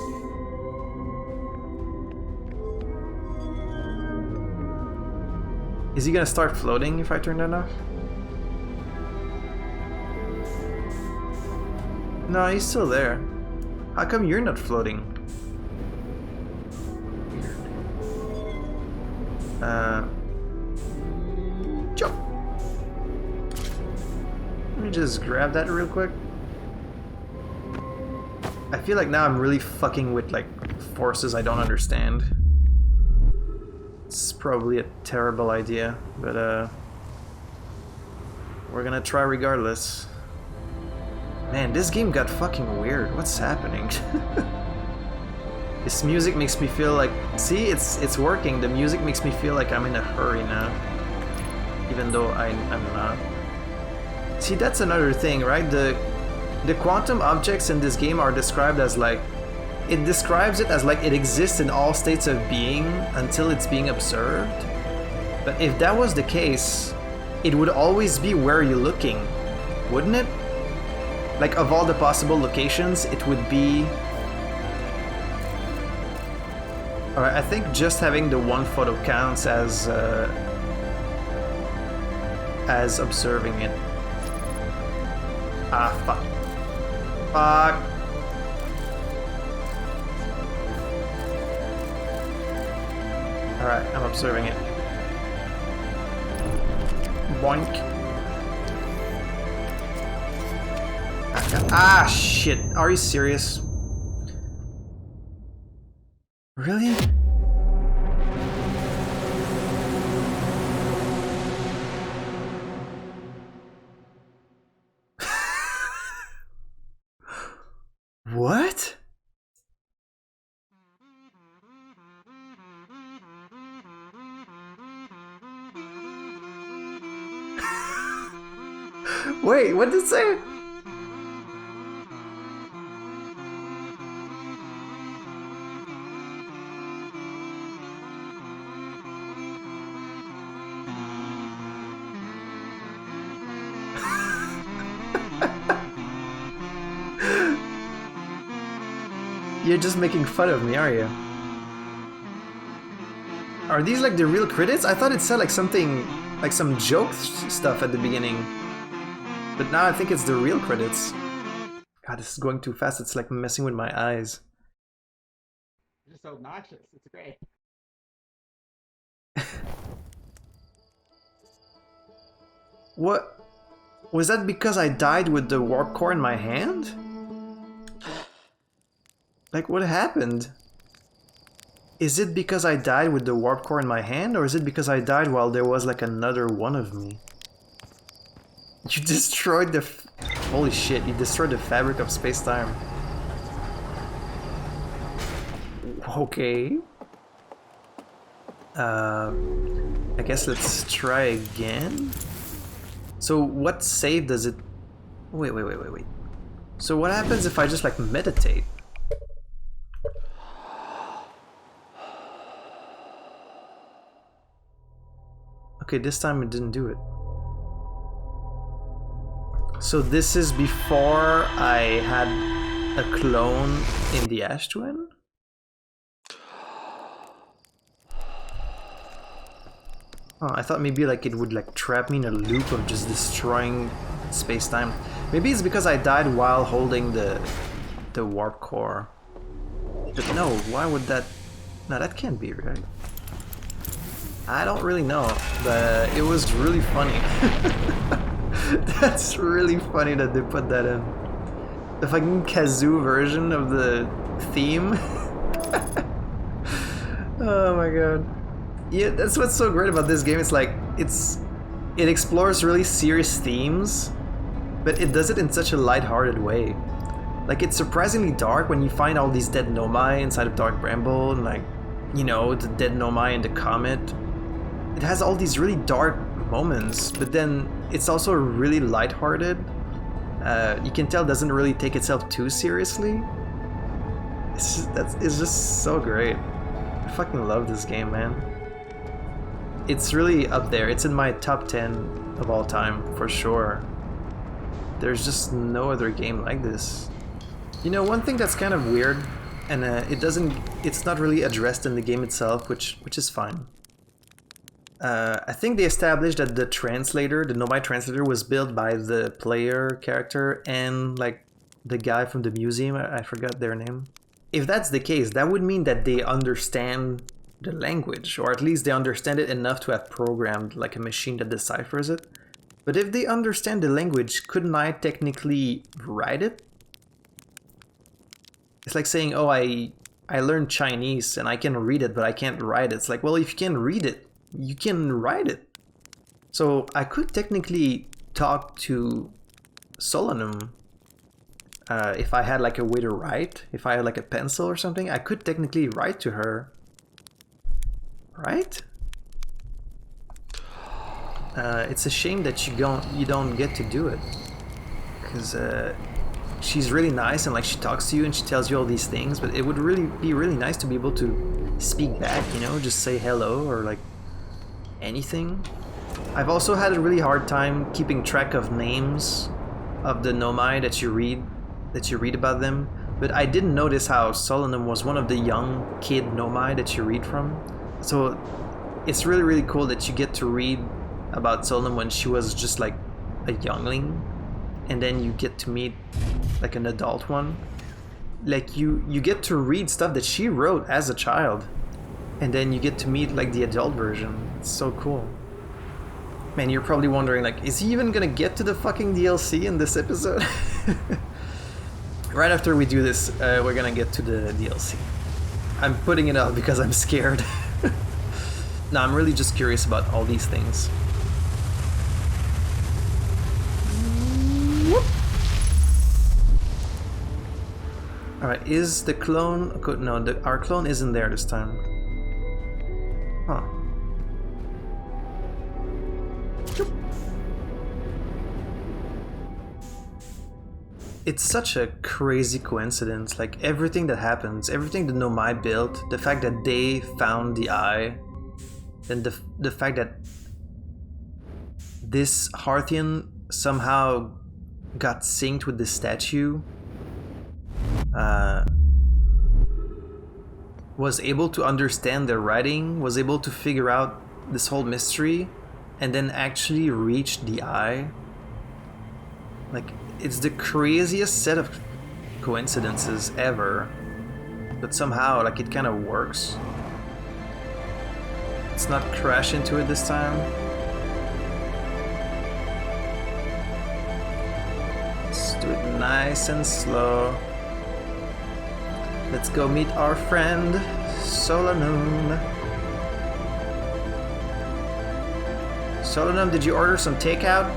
Is he gonna start floating if I turn that off? No, he's still there. How come you're not floating? Jump! Let me just grab that real quick. I feel like now I'm really fucking with like forces I don't understand. It's probably a terrible idea, but we're gonna try regardless. Man, this game got fucking weird. What's happening? This music makes me feel like... See, it's working. The music makes me feel like I'm in a hurry now. Even though I'm not. See, that's another thing, right? The quantum objects in this game are described as like... It describes it as like it exists in all states of being until it's being observed. But if that was the case, it would always be where you're looking, wouldn't it? Like, of all the possible locations, it would be... Alright, I think just having the one photo counts as observing it. Ah, fuck. Fuck. Alright, I'm observing it. Boink. Ah, shit. Are you serious? Really? What? Wait, what did it say? You're just making fun of me, are you? Are these like the real credits? I thought it said like something, like some joke stuff at the beginning. But now I think it's the real credits. God, this is going too fast. It's like messing with my eyes. You're so obnoxious. It's great. What? Was that because I died with the warp core in my hand? Like, what happened? Is it because I died with the warp core in my hand, or is it because I died while there was like another one of me? You destroyed the... Holy shit, you destroyed the fabric of space-time. Okay. I guess let's try again. So what save does it... Wait. So what happens if I just like meditate? Okay, this time it didn't do it. So this is before I had a clone in the Ash Twin? Oh, I thought maybe like it would like trap me in a loop of just destroying space-time. Maybe it's because I died while holding the warp core. But no, why would that... No, that can't be right. I don't really know, but it was really funny. That's really funny that they put that in. The fucking kazoo version of the theme. Oh my god. Yeah, that's what's so great about this game. It's like, it explores really serious themes, but it does it in such a lighthearted way. Like, it's surprisingly dark when you find all these dead nomai inside of Dark Bramble, and like, you know, the dead nomai and the comet. It has all these really dark moments, but then it's also really lighthearted. You can tell it doesn't really take itself too seriously. It's just so great. I fucking love this game, man. It's really up there. It's in my top 10 of all time, for sure. There's just no other game like this. You know, one thing that's kind of weird, and it's not really addressed in the game itself, which is fine. I think they established that the translator, the Nomai translator, was built by the player character and like the guy from the museum. I forgot their name. If that's the case, that would mean that they understand the language, or at least they understand it enough to have programmed like a machine that deciphers it. But if they understand the language, couldn't I technically write it? It's like saying, oh, I learned Chinese and I can read it, but I can't write it. It's like, well, if you can read it, you can write it. So I could technically talk to Solanum. if I had like a way to write, if I had like a pencil or something, I could technically write to her. Right? It's a shame that you don't get to do it, because she's really nice and like she talks to you and she tells you all these things, but it would really be really nice to be able to speak back, you know, just say hello or like anything. I've also had a really hard time keeping track of names of the nomai that you read about them, but I didn't notice how Solanum was one of the young kid nomai that you read from. So it's really, really cool that you get to read about Solanum when she was just like a youngling, and then you get to meet like an adult one. Like you get to read stuff that she wrote as a child, and then you get to meet like the adult version. It's so cool. Man, you're probably wondering like, is he even gonna get to the fucking DLC in this episode? Right after we do this, we're gonna get to the DLC. I'm putting it out because I'm scared. No, I'm really just curious about all these things. Alright, is the clone... No, our clone isn't there this time. Huh. It's such a crazy coincidence, like everything that happens, everything the Nomai built, the fact that they found the eye, and the fact that this Harthian somehow got synced with the statue, was able to understand their writing, was able to figure out this whole mystery, and then actually reach the eye. Like, it's the craziest set of coincidences ever, but somehow, like, it kind of works. Let's not crash into it this time. Let's do it nice and slow. Let's go meet our friend, Solanum. Solanum, did you order some takeout?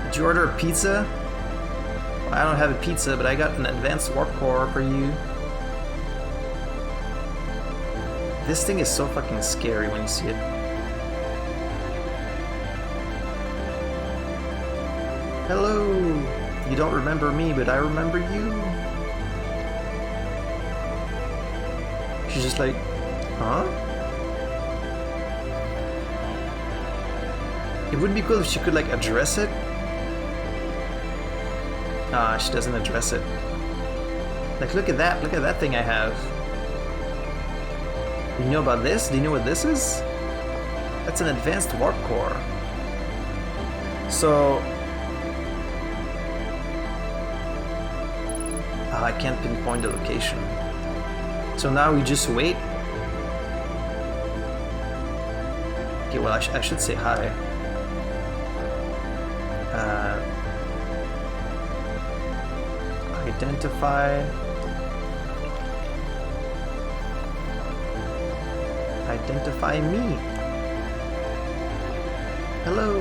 Did you order a pizza? Well, I don't have a pizza, but I got an advanced warp core for you. This thing is so fucking scary when you see it. Hello! You don't remember me, but I remember you. She's just like, huh? It would be cool if she could like address it. Ah, she doesn't address it. Like, look at that thing I have. Do you know about this? Do you know what this is? That's an advanced warp core. So... I can't pinpoint the location. So now we just wait. Okay, well I should say hi. Identify. Identify me. Hello.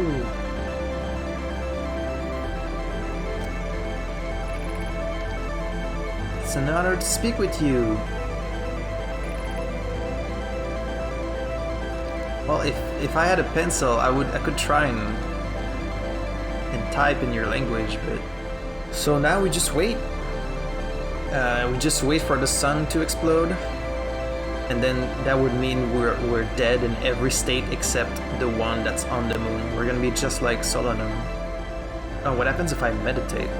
It's an honor to speak with you. Well, if I had a pencil, I could try and type in your language, but so now we just wait. We just wait for the sun to explode, and then that would mean we're dead in every state except the one that's on the moon. We're gonna be just like Solanum. Oh, what happens if I meditate?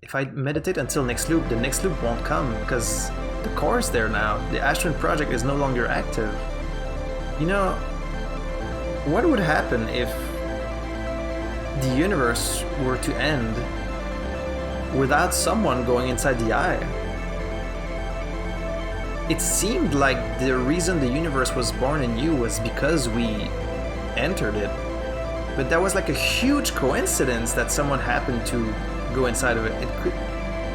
If I meditate until next loop, the next loop won't come because the core is there now. The Astron project is no longer active. You know, what would happen if the universe were to end without someone going inside the eye? It seemed like the reason the universe was born in you was because we entered it. But that was like a huge coincidence that someone happened to go inside of it.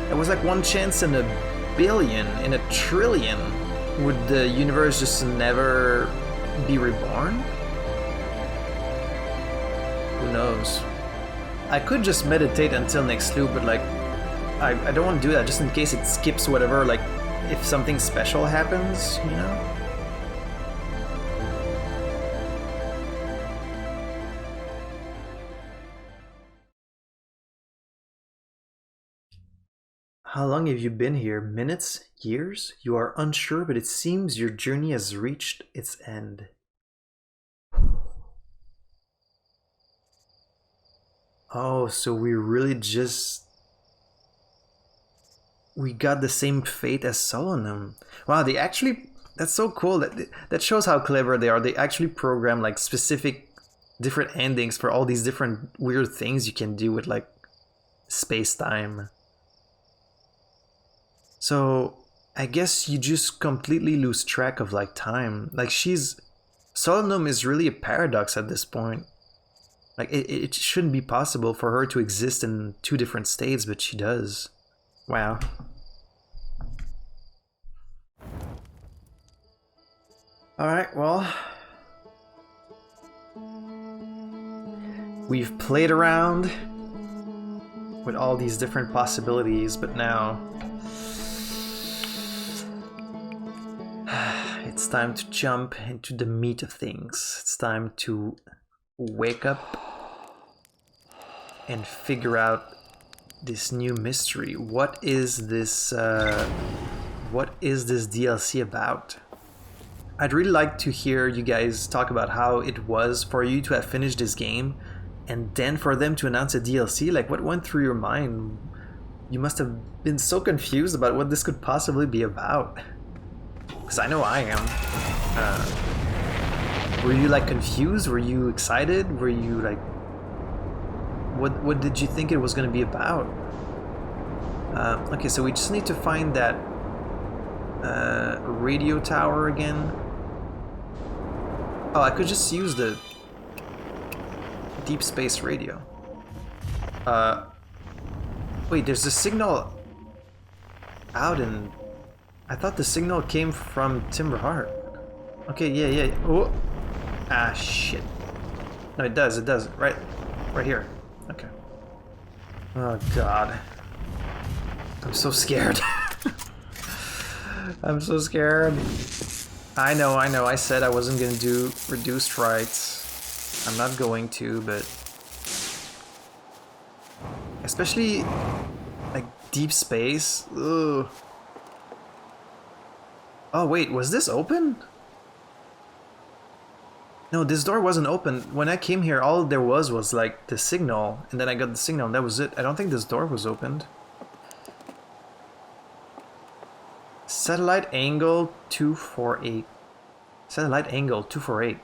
It was like one chance in a billion, in a trillion. Would the universe just never be reborn? Who knows? I could just meditate until next loop, but like, I don't want to do that just in case it skips whatever, like, if something special happens, you know? How long have you been here? Minutes? Years? You are unsure, but it seems your journey has reached its end. Oh, so we really just... we got the same fate as Solonum. Wow, they actually... that's so cool. That shows how clever they are. They actually program like specific different endings for all these different weird things you can do with like space-time. So I guess you just completely lose track of like time. Like she's... Solonum is really a paradox at this point. Like it shouldn't be possible for her to exist in two different states, but she does. Wow. Alright, well... we've played around with all these different possibilities, but now... it's time to jump into the meat of things. It's time to wake up and figure out this new mystery. What is this DLC about? I'd really like to hear you guys talk about how it was for you to have finished this game and then for them to announce a DLC. Like, what went through your mind? You must have been so confused about what this could possibly be about. Because I know I am. Were you like confused? Were you excited? Were you like... What did you think it was going to be about? Okay, so we just need to find that radio tower again. Oh, I could just use the deep space radio. Wait, there's a signal out in... I thought the signal came from Timberheart. Okay, yeah. Oh! Ah, shit. No, it does. Right here. Okay. Oh, God. I'm so scared. I'm so scared. I know. I said I wasn't gonna do reduced rights. I'm not going to, but... especially, like, deep space. Ugh. Oh, wait, was this open? No, this door wasn't open. When I came here, all there was like the signal, and then I got the signal, and that was it. I don't think this door was opened. Satellite angle 248. Satellite angle 248.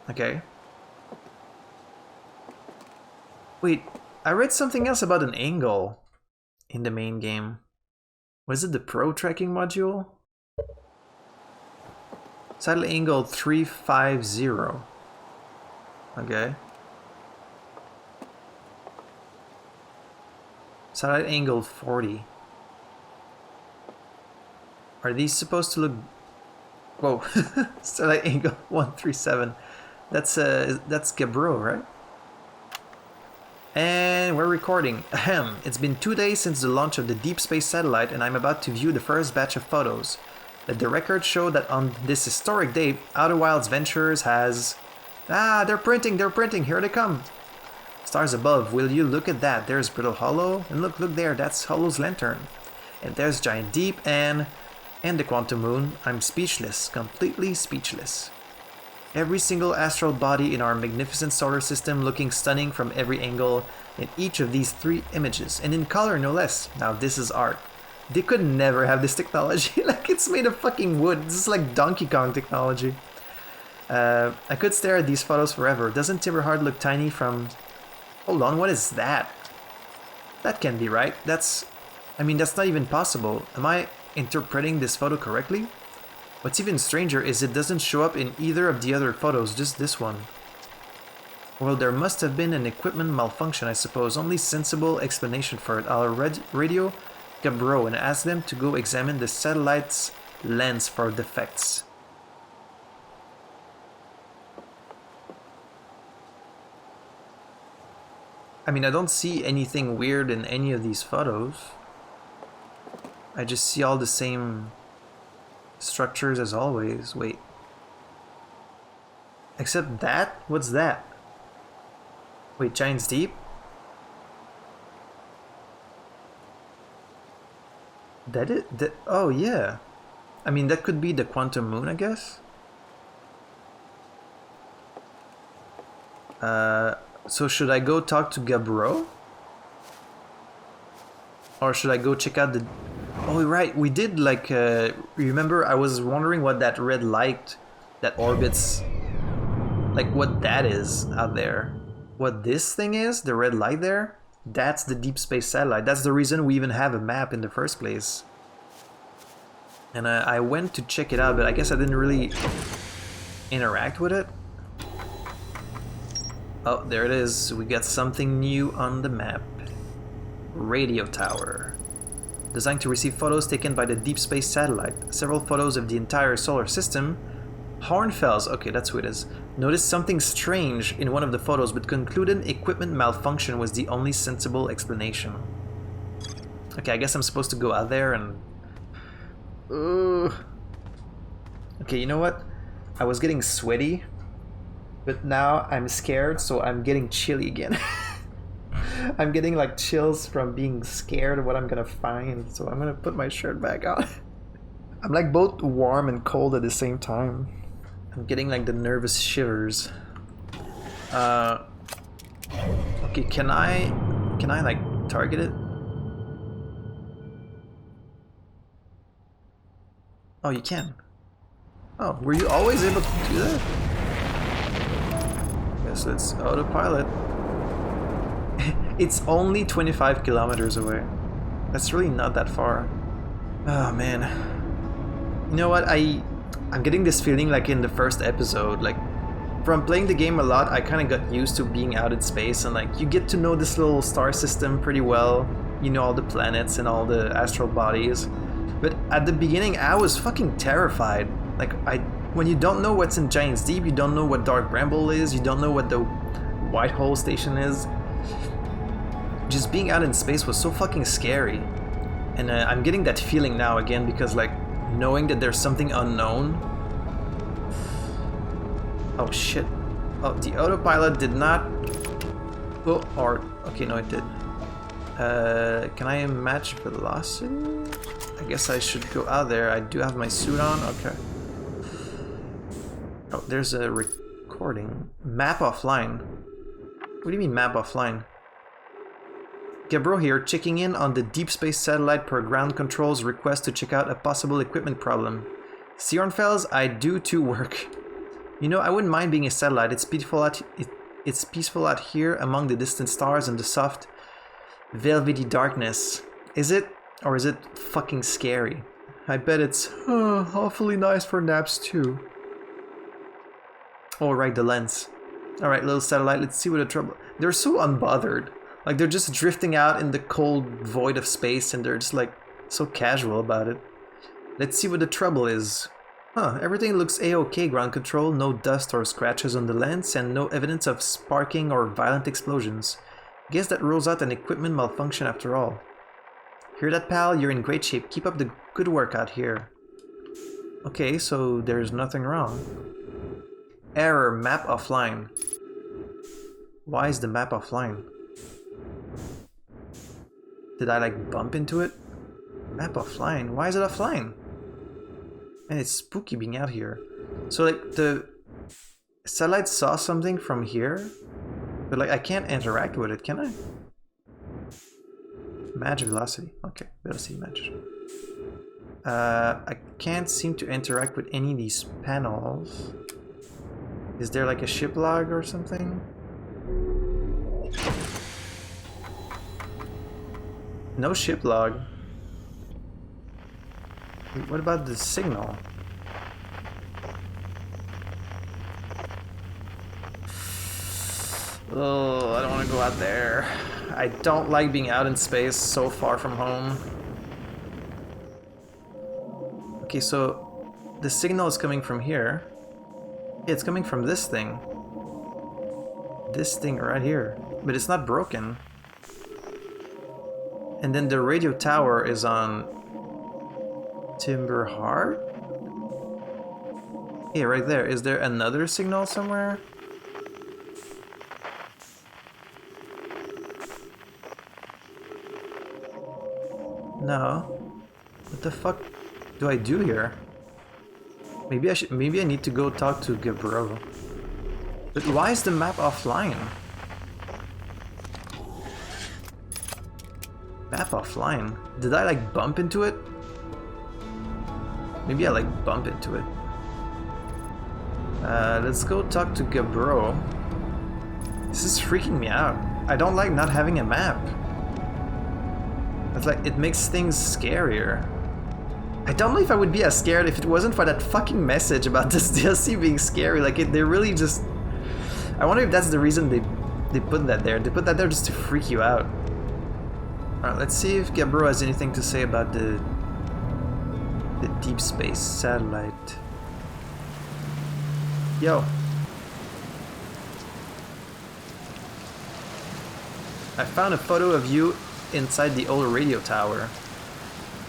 Okay. Wait, I read something else about an angle in the main game. Was it the Pro tracking module? Satellite angle 350. Okay. Satellite angle 40. Are these supposed to look... whoa. Satellite angle 137. That's Gabbro, right? And we're recording. Ahem. It's been 2 days since the launch of the deep space satellite, and I'm about to view the first batch of photos. Let the records show that on this historic day, Outer Wilds Ventures has... ah, they're printing, here they come. Stars above, will you look at that? There's Brittle Hollow, and look there, that's Hollow's lantern. And there's Giant Deep, and the Quantum Moon. I'm speechless, completely speechless. Every single astral body in our magnificent solar system looking stunning from every angle in each of these 3 images, and in color no less. Now this is art. They could never have this technology. Like, it's made of fucking wood. This is like Donkey Kong technology. I could stare at these photos forever. Doesn't Timberheart look tiny from... hold on, what is that? That can't be right. That's not even possible. Am I interpreting this photo correctly? What's even stranger is it doesn't show up in either of the other photos, just this one. Well, there must have been an equipment malfunction, I suppose. Only sensible explanation for it. I'll radio Gabbro and ask them to go examine the satellite's lens for defects. I mean, I don't see anything weird in any of these photos. I just see all the same structures as always. Wait. Except that? What's that? Wait, Giant's Deep? That, oh yeah. I mean, that could be the Quantum Moon, I guess. So should I go talk to Gabro? Or should I go check out the... Oh, right, we did like... remember, I was wondering what that red light that orbits... Like, what that is out there. What this thing is, the red light there, that's the deep space satellite. That's the reason we even have a map in the first place. And I went to check it out, but I guess I didn't really interact with it. Oh, there it is. We got something new on the map. Radio tower. Designed to receive photos taken by the deep space satellite. Several photos of the entire solar system. Hornfels, okay, that's who it is. Noticed something strange in one of the photos, but concluded equipment malfunction was the only sensible explanation. Okay, I guess I'm supposed to go out there and... Okay, you know what? I was getting sweaty, but now I'm scared, so I'm getting chilly again. I'm getting like chills from being scared of what I'm gonna find, so I'm gonna put my shirt back on. I'm like both warm and cold at the same time. I'm getting like the nervous shivers. Okay, can I like target it? Oh, you can. Oh, were you always able to do that? Guess let's autopilot. It's only 25 kilometers away. That's really not that far. Oh man. You know what? I'm getting this feeling like in the first episode, like from playing the game a lot, I kind of got used to being out in space and like you get to know this little star system pretty well. You know all the planets and all the astral bodies. But at the beginning, I was fucking terrified. Like when you don't know what's in Giant's Deep, you don't know what Dark Bramble is, you don't know what the White Hole Station is. Just being out in space was so fucking scary. And I'm getting that feeling now again because like knowing that there's something unknown. Oh shit. Oh, the autopilot did not... Oh, or... Okay, no it did. Can I match velocity? I guess I should go out there. I do have my suit on. Okay. Oh, there's a recording. Map offline. What do you mean map offline? Gabro here, checking in on the deep space satellite per ground control's request to check out a possible equipment problem. Sionfels, I do too work. You know, I wouldn't mind being a satellite. It's peaceful out here among the distant stars and the soft, velvety darkness. Is it? Or is it fucking scary? I bet it's awfully nice for naps too. Oh, right, the lens. Alright, little satellite, let's see what the trouble... They're so unbothered. Like, they're just drifting out in the cold void of space and they're just, like, so casual about it. Let's see what the trouble is. Huh, everything looks a-okay, ground control. No dust or scratches on the lens and no evidence of sparking or violent explosions. Guess that rules out an equipment malfunction after all. Hear that, pal? You're in great shape. Keep up the good work out here. Okay, so there's nothing wrong. Error, map offline. Why is the map offline? Did I like bump into it? Map offline? Why is it offline? And it's spooky being out here. So like the satellite saw something from here, but like I can't interact with it, can I? Match velocity. Okay, velocity match. I can't seem to interact with any of these panels. Is there like a ship log or something? No ship log. Wait, what about the signal? Oh, I don't want to go out there. I don't like being out in space so far from home. Okay, so the signal is coming from here. Yeah, it's coming from this thing. this thing right here, but it's not broken. And then the radio tower is on Timber Heart? Yeah, right there. Is there another signal somewhere? No. What the fuck do I do here? Maybe I need to go talk to Gabbro. But why is the map offline? Map offline? Did I like bump into it? Maybe I like bump into it. Let's go talk to Gabbro. This is freaking me out. I don't like not having a map. It's like, it makes things scarier. I don't know if I would be as scared if it wasn't for that fucking message about this DLC being scary. Like, they really just... I wonder if that's the reason they put that there. They put that there just to freak you out. Alright, let's see if Gabbro has anything to say about the deep space satellite. Yo. I found a photo of you inside the old radio tower.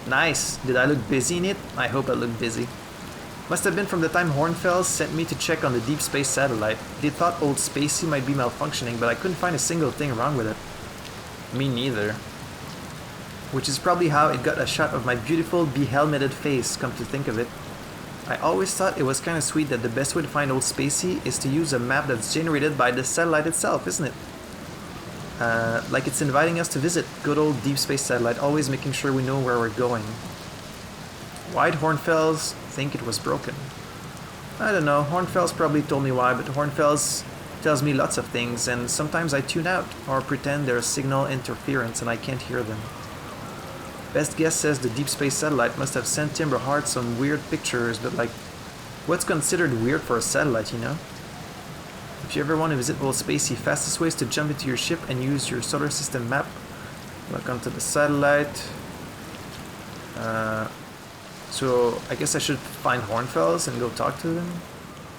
Nice. Did I look busy in it? I hope I looked busy. Must have been from the time Hornfels sent me to check on the deep space satellite. They thought old Spacey might be malfunctioning, but I couldn't find a single thing wrong with it. Me neither. Which is probably how it got a shot of my beautiful be-helmeted face, come to think of it. I always thought it was kinda sweet that the best way to find old Spacey is to use a map that's generated by the satellite itself, isn't it? Like it's inviting us to visit good old deep space satellite, always making sure we know where we're going. Why'd Hornfels think it was broken? I don't know, Hornfels probably told me why, but Hornfels tells me lots of things, and sometimes I tune out, or pretend there's signal interference and I can't hear them. Best guess says the deep space satellite must have sent Timber Heart some weird pictures, but like, what's considered weird for a satellite, you know? If you ever want to visit Old Spacey, fastest way is to jump into your ship and use your solar system map. Look onto the satellite. So I guess I should find Hornfels and go talk to them.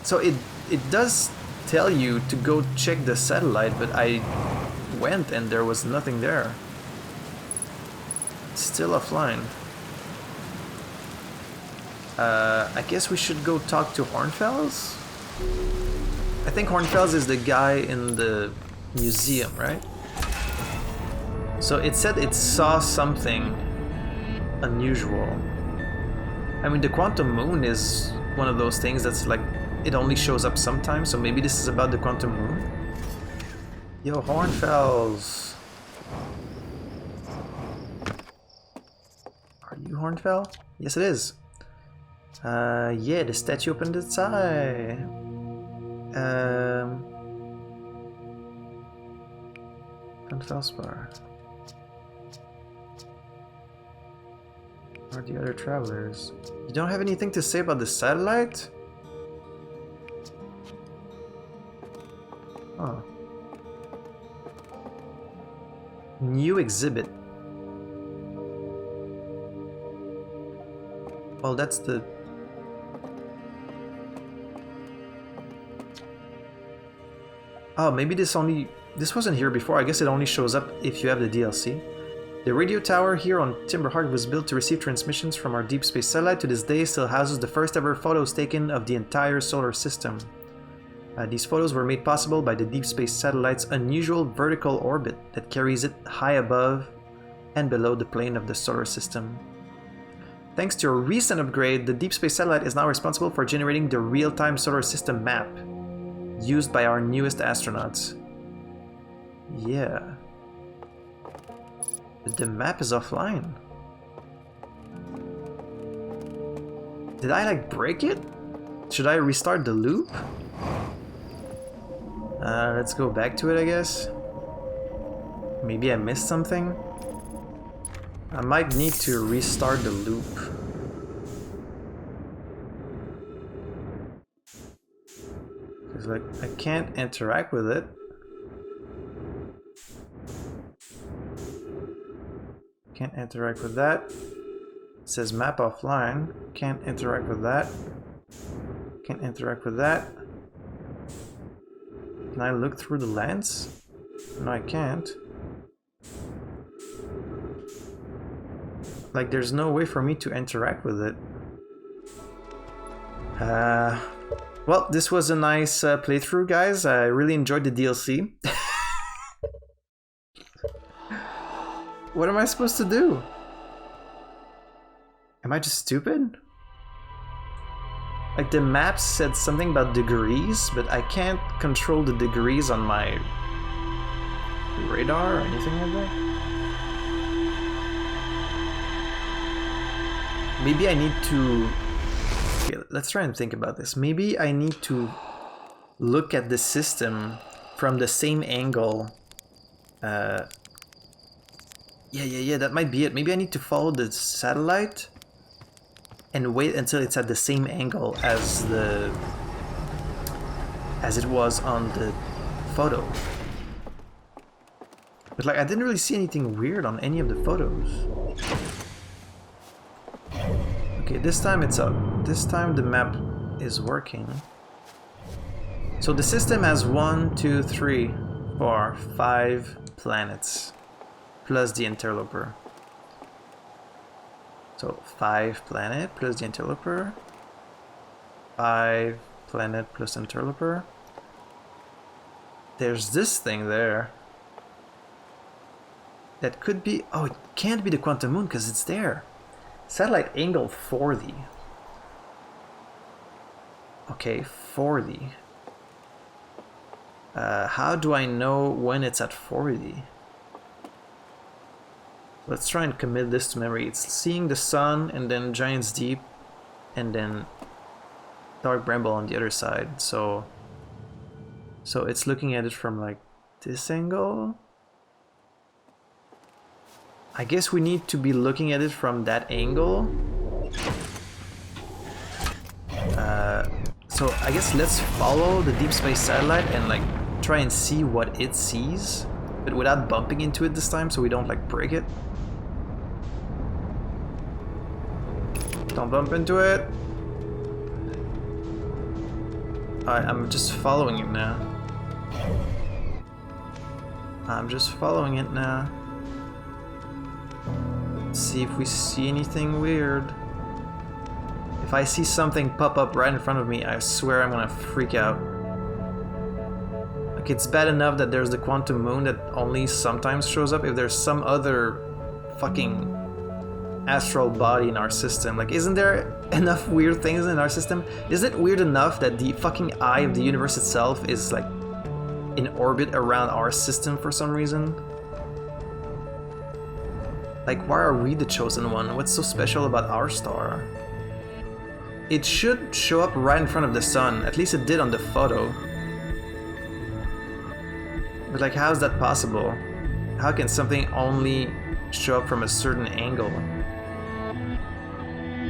So it does tell you to go check the satellite, but I went and there was nothing there. It's still offline. I guess we should go talk to Hornfels? I think Hornfels is the guy in the museum, right? So it said it saw something unusual. I mean, the quantum moon is one of those things that's like, it only shows up sometimes, so maybe this is about the quantum moon? Yo, Hornfels! Are you Hornfel? Yes, it is. Yeah, the statue opened its eye. Feldspar. Where are the other travelers? You don't have anything to say about the satellite? Oh. New exhibit. Well, that's the... Oh, maybe this wasn't here before. I guess it only shows up if you have the DLC. The radio tower here on Timber Heart was built to receive transmissions from our deep space satellite. To this day, still houses the first ever photos taken of the entire solar system. These photos were made possible by the deep space satellite's unusual vertical orbit that carries it high above and below the plane of the solar system. Thanks to a recent upgrade, the deep space satellite is now responsible for generating the real-time solar system map used by our newest astronauts. Yeah. But the map is offline. Did I like break it? Should I restart the loop? Let's go back to it, I guess. Maybe I missed something. I might need to restart the loop. Because like, I can't interact with it. Can't interact with that. It says map offline. Can't interact with that. Can't interact with that. Can I look through the lens? No, I can't. Like, there's no way for me to interact with it. Well, this was a nice playthrough, guys. I really enjoyed the DLC. What am I supposed to do? Am I just stupid? Like, the map said something about degrees, but I can't control the degrees on my radar or anything like that. Maybe I need to... Okay, let's try and think about this. Maybe I need to look at the system from the same angle. Yeah, that might be it. Maybe I need to follow the satellite and wait until it's at the same angle as it was on the photo. But like, I didn't really see anything weird on any of the photos. Okay, this time it's up. This time the map is working. So the system has 1, 2, 3, 4, 5 planets, plus the interloper. So 5 planet plus the interloper, 5 planet plus interloper. There's this thing there. That could be... Oh, it can't be the quantum moon because it's there. Satellite angle 40. Okay, 40. How do I know when it's at 40? Let's try and commit this to memory. It's seeing the sun and then Giant's Deep and then Dark Bramble on the other side. So it's looking at it from like this angle. I guess we need to be looking at it from that angle. So I guess let's follow the deep space satellite and like try and see what it sees, but without bumping into it this time, so we don't like break it. Don't bump into it. Alright, I'm just following it now. Let's see if we see anything weird. If I see something pop up right in front of me, I swear I'm gonna freak out. Like, it's bad enough that there's the quantum moon that only sometimes shows up. If there's some other fucking astral body in our system, like, isn't there enough weird things in our system? Isn't it weird enough that the fucking eye of the universe itself is like in orbit around our system for some reason? Like, why are we the chosen one? What's so special about our star? It should show up right in front of the sun. At least it did on the photo. But like, how is that possible? How can something only show up from a certain angle?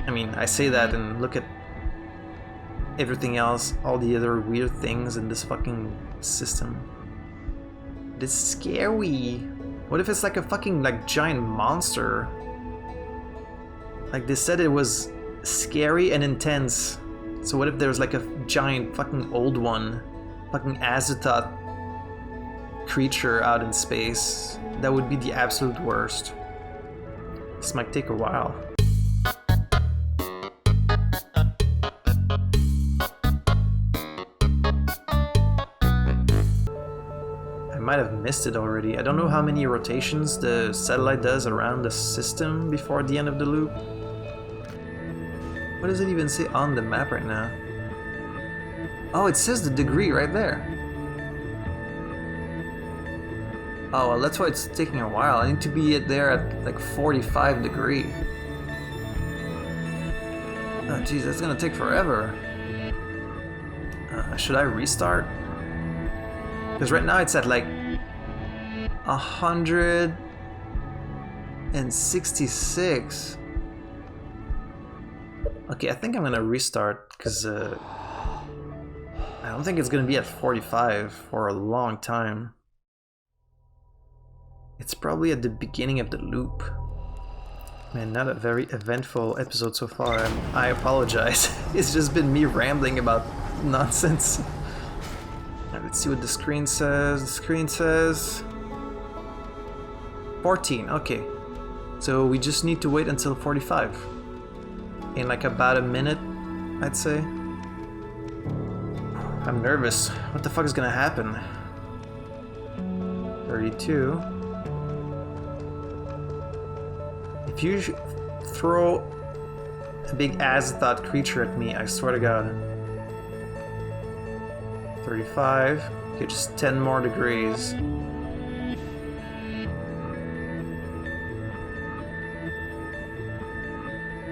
I mean, I say that and look at everything else, all the other weird things in this fucking system. But it's scary. What if it's like a fucking like giant monster? Like, they said it was scary and intense. So what if there's like a giant fucking old one, fucking Azathoth creature out in space? That would be the absolute worst. This might take a while. I might have missed it already. I don't know how many rotations the satellite does around the system before the end of the loop. What does it even say on the map right now? Oh, it says the degree right there. Oh, well, that's why it's taking a while. I need to be there at like 45 degree. Oh geez, that's gonna take forever. Should I restart? Because right now it's at like 166. Okay, I think I'm gonna restart because I don't think it's gonna be at 45 for a long time. It's probably at the beginning of the loop. Man, not a very eventful episode so far. I apologize. It's just been me rambling about nonsense. Right, let's see what the screen says. The screen says 14. Okay. So we just need to wait until 45. In like about a minute, I'd say. I'm nervous. What the fuck is gonna happen? 32. If you throw a big Azathoth creature at me, I swear to God. 35. Okay, just 10 more degrees.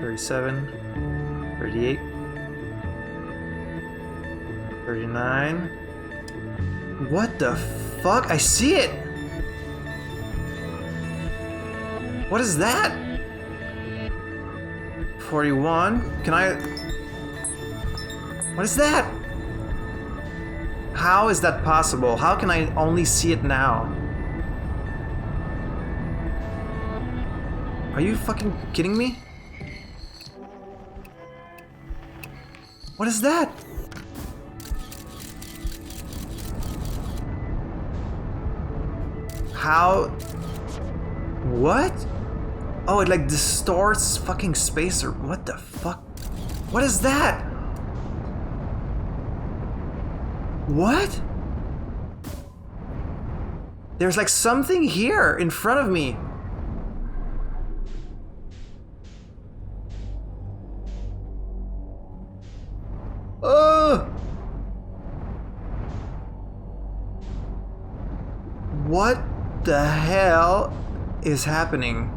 $37, $38, $39. What the fuck? I see it! What is that? 41. Can I... What is that? How is that possible? How can I only see it now? Are you fucking kidding me? What is that? How? What? Oh, it like distorts fucking space or what the fuck? What is that? What? There's like something here in front of me. What the hell is happening?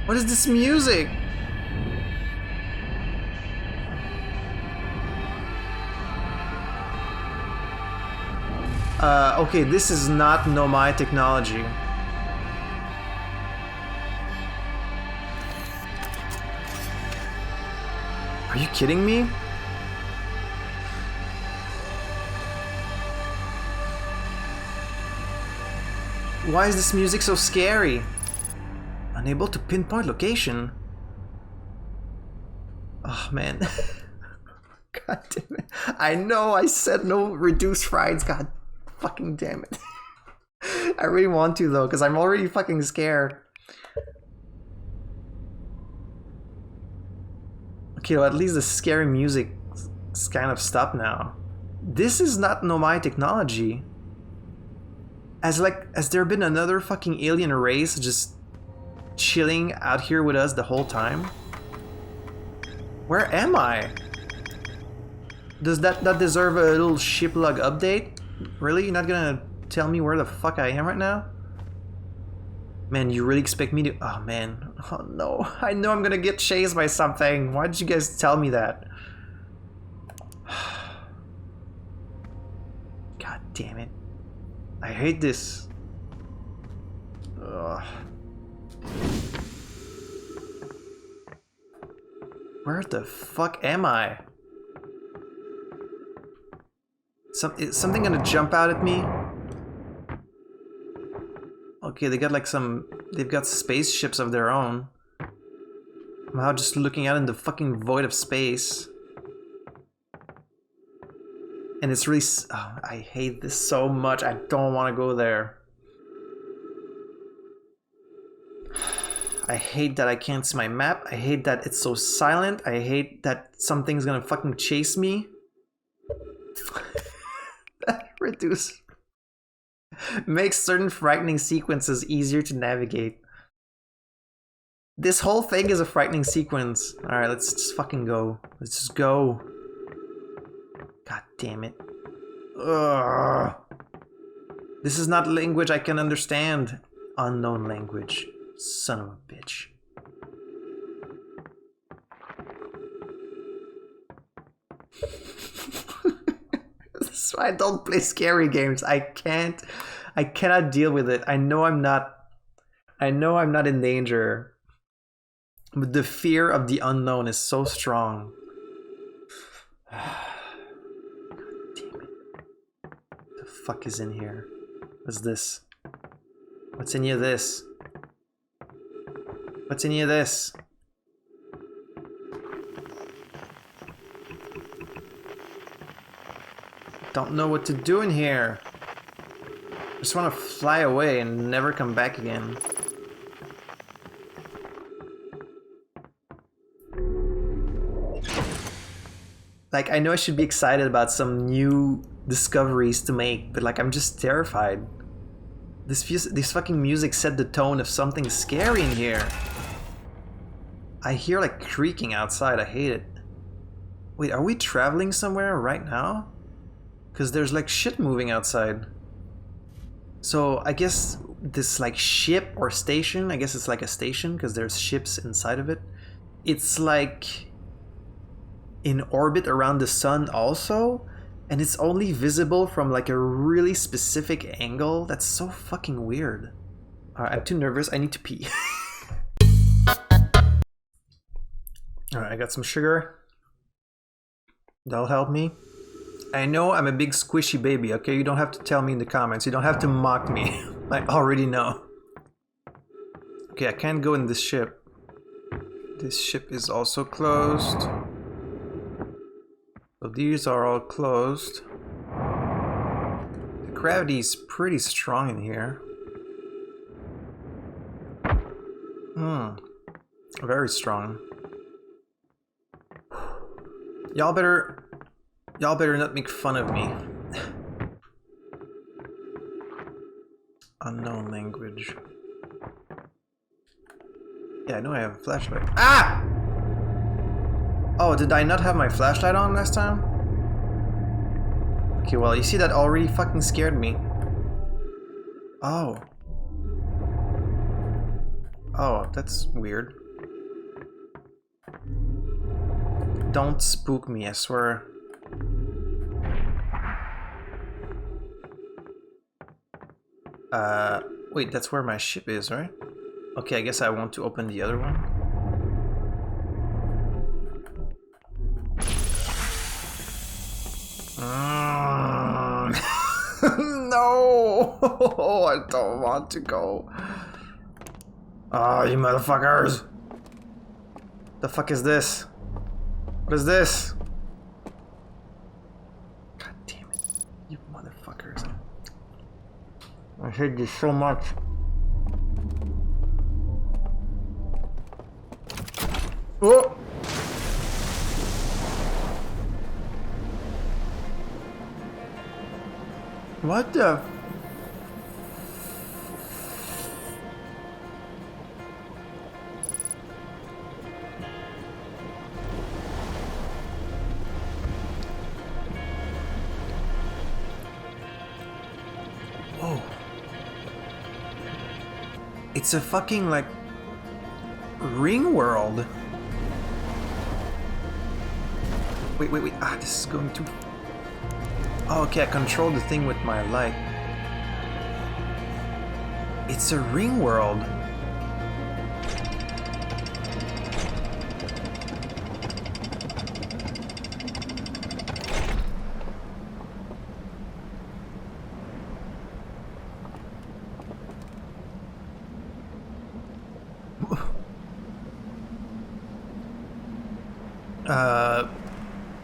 What is this music? Okay, this is not Nomai technology. Are you kidding me? Why is this music so scary? Unable to pinpoint location. Oh man. God damn it. I know I said no reduced rides. God fucking damn it. I really want to though, because I'm already fucking scared. Okay, well at least the scary music is kind of stopped now. This is not Nomai technology. Has there been another fucking alien race just chilling out here with us the whole time? Where am I? Does that deserve a little ship log update? Really? You're not gonna tell me where the fuck I am right now? Man, you really expect me to... Oh man. Oh no. I know I'm gonna get chased by something. Why did you guys tell me that? God damn it. I hate this. Ugh. Where the fuck am I? Is something gonna jump out at me? Okay, they got like they've got spaceships of their own. I'm now just looking out in the fucking void of space. And it's really... Oh, I hate this so much. I don't want to go there. I hate that I can't see my map. I hate that it's so silent. I hate that something's gonna fucking chase me. Reduce. Makes certain frightening sequences easier to navigate. This whole thing is a frightening sequence. Alright, let's just fucking go. Let's just go. God damn it. Ugh. This is not language I can understand. Unknown language. Son of a bitch. This is why I don't play scary games. I cannot deal with it. I know I'm not in danger. But the fear of the unknown is so strong. Fuck is in here? What's this? What's in here? This? What's in here? This? Don't know what to do in here. Just want to fly away and never come back again. Like, I know I should be excited about some new discoveries to make, but like, I'm just terrified. This fucking music set the tone of something scary in here. I hear like creaking outside, I hate it. Wait, are we traveling somewhere right now? Because there's like shit moving outside. So I guess this like ship or station, I guess it's like a station because there's ships inside of it. It's like in orbit around the sun also, and it's only visible from like a really specific angle. That's so fucking weird. Alright, I'm too nervous, I need to pee. Alright, I got some sugar. That'll help me. I know I'm a big squishy baby, okay? You don't have to tell me in the comments. You don't have to mock me. I already know. Okay, I can't go in this ship. This ship is also closed. So these are all closed. The gravity is pretty strong in here. Very strong. Y'all better not make fun of me. Unknown language. Yeah, I know I have a flashlight. Ah! Oh, did I not have my flashlight on last time? Okay, well, you see, that already fucking scared me. Oh. Oh, that's weird. Don't spook me, I swear. Wait, that's where my ship is, right? Okay, I guess I want to open the other one. No! I don't want to go. Oh, you motherfuckers! The fuck is this? What is this? God damn it. You motherfuckers. I hate you so much. Oh! What the? Whoa. It's a fucking, like, ring world. Wait. Ah, this is going too... Oh, okay, I control the thing with my light. It's a ring world.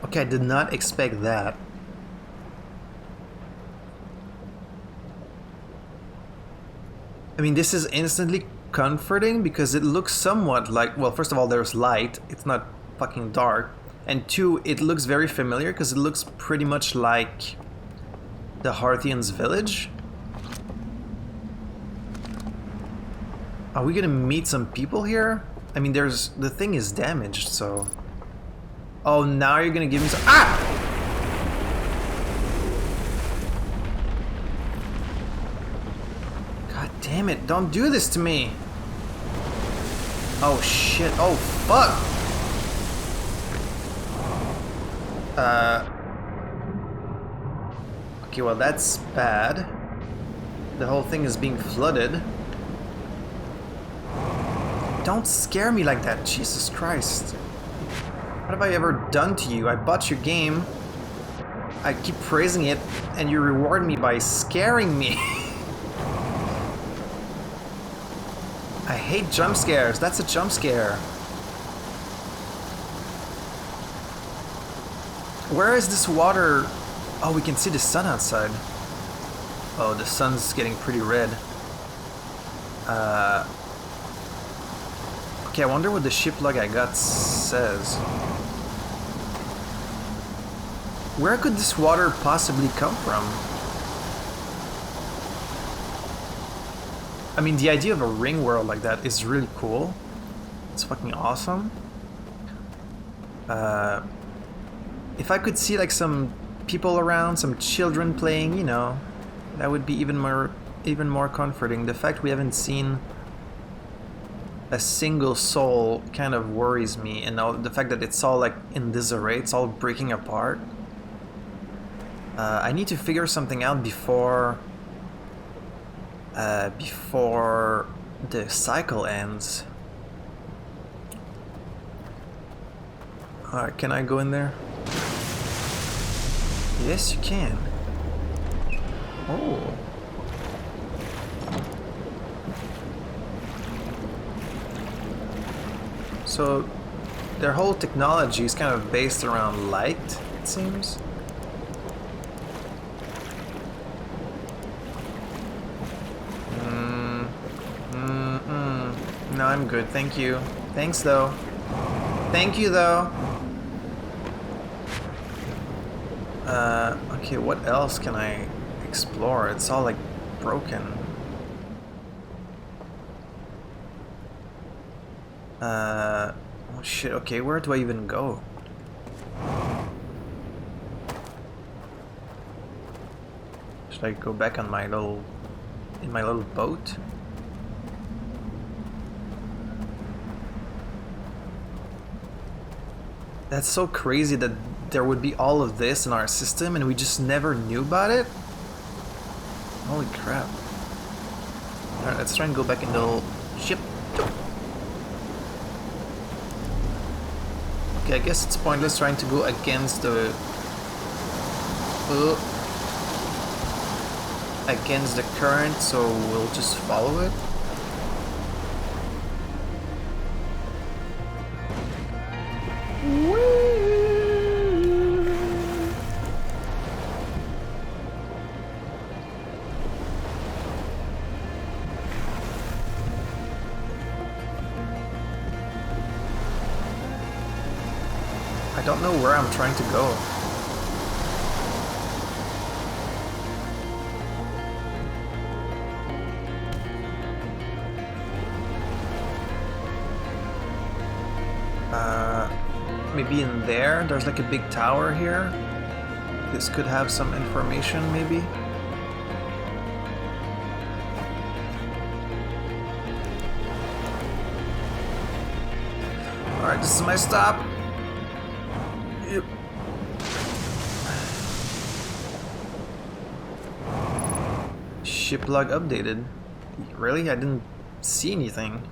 Okay, I did not expect that. I mean, this is instantly comforting because it looks somewhat like, well, first of all, there's light. It's not fucking dark. And two, it looks very familiar because it looks pretty much like the Harthians' village. Are we gonna meet some people here? I mean, the thing is damaged, so... Oh, now you're gonna give me some... Ah! God damn it, don't do this to me! Oh shit, oh fuck! Okay, well that's bad. The whole thing is being flooded. Don't scare me like that, Jesus Christ. What have I ever done to you? I bought your game. I keep praising it, and you reward me by scaring me. I hate jump scares. That's a jump scare. Where is this water Oh, we can see the sun outside. Oh, the sun's getting pretty red. Okay, I wonder what the ship log I got says. Where could this water possibly come from? I mean, the idea of a ring world like that is really cool. It's fucking awesome. If I could see like some people around, some children playing, you know, that would be even more comforting. The fact we haven't seen a single soul kind of worries me, and now the fact that it's all like in disarray, it's all breaking apart. I need to figure something out before the cycle ends. Alright, can I go in there? Yes, you can. Oh. So, their whole technology is kind of based around light, it seems. No, I'm good, thank you. Thanks, though. Thank you, though. Okay, what else can I explore? It's all, like, broken. Oh shit, okay, where do I even go? Should I go back on my little... in my little boat? That's so crazy that there would be all of this in our system and we just never knew about it? Holy crap. Alright, let's try and go back in the little ship. Okay, I guess it's pointless trying to go against the... against the current, so we'll just follow it. I don't know where I'm trying to go. Maybe in there? There's like a big tower here. This could have some information, maybe. Alright, this is my stop. Yep. Ship log updated. Really? I didn't see anything.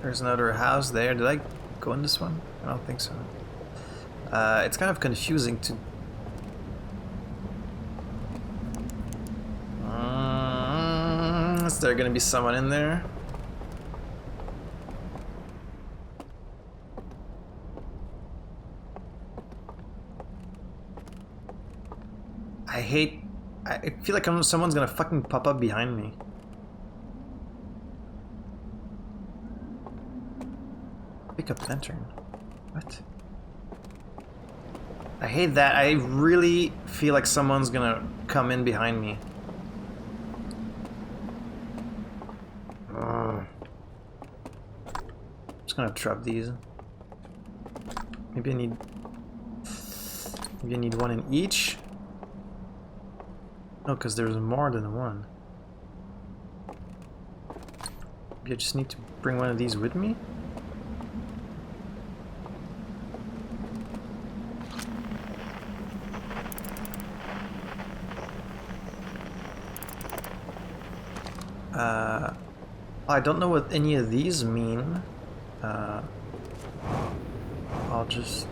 There's another house there. Did I go in this one? I don't think so. It's kind of confusing to... Is there gonna be someone in there? I feel like someone's gonna fucking pop up behind me. Pick up lantern. What? I hate that. I really feel like someone's gonna come in behind me. I'm just gonna trap these. Maybe I need one in each. Oh, because there's more than one. Maybe I just need to bring one of these with me? I don't know what any of these mean. I'll just...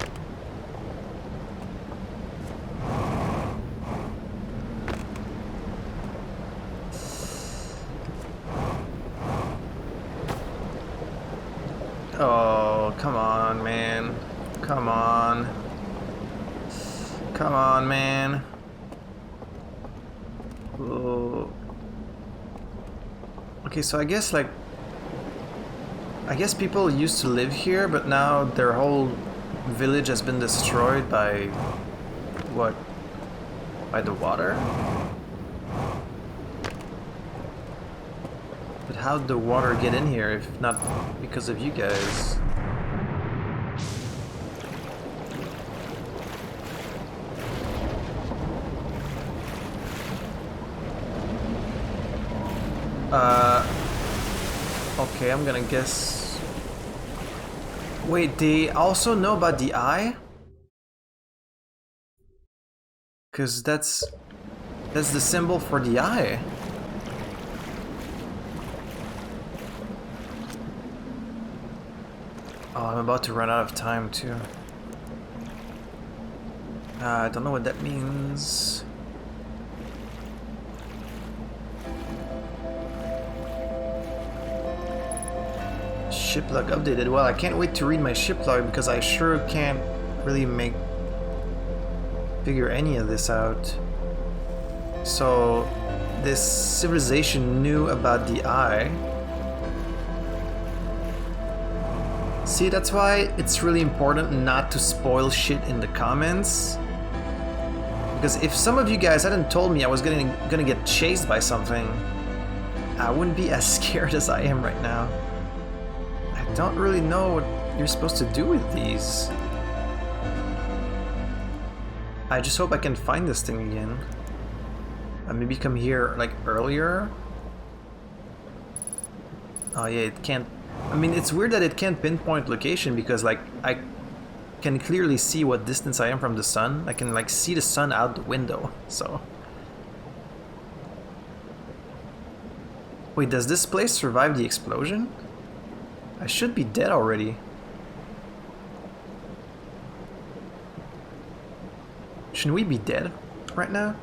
Oh, come on, man. Come on. Come on, man. Oh. Okay, so I guess like... I guess people used to live here, but now their whole village has been destroyed by... what? By the water? But how'd the water get in here if not because of you guys? Okay, I'm gonna guess... Wait, they also know about the eye? Because that's the symbol for the eye. Oh, I'm about to run out of time too. I don't know what that means. Ship log updated. Well, I can't wait to read my ship log because I sure can't really figure any of this out. So this civilization knew about the eye. See, that's why it's really important not to spoil shit in the comments. Because if some of you guys hadn't told me I was gonna get chased by something, I wouldn't be as scared as I am right now. I don't really know what you're supposed to do with these. I just hope I can find this thing again. Maybe come here like earlier. Oh yeah, it can't. I mean, it's weird that it can't pinpoint location because like I can clearly see what distance I am from the sun. I can like see the sun out the window. So wait, does this place survive the explosion? I should be dead already. Shouldn't we be dead right now?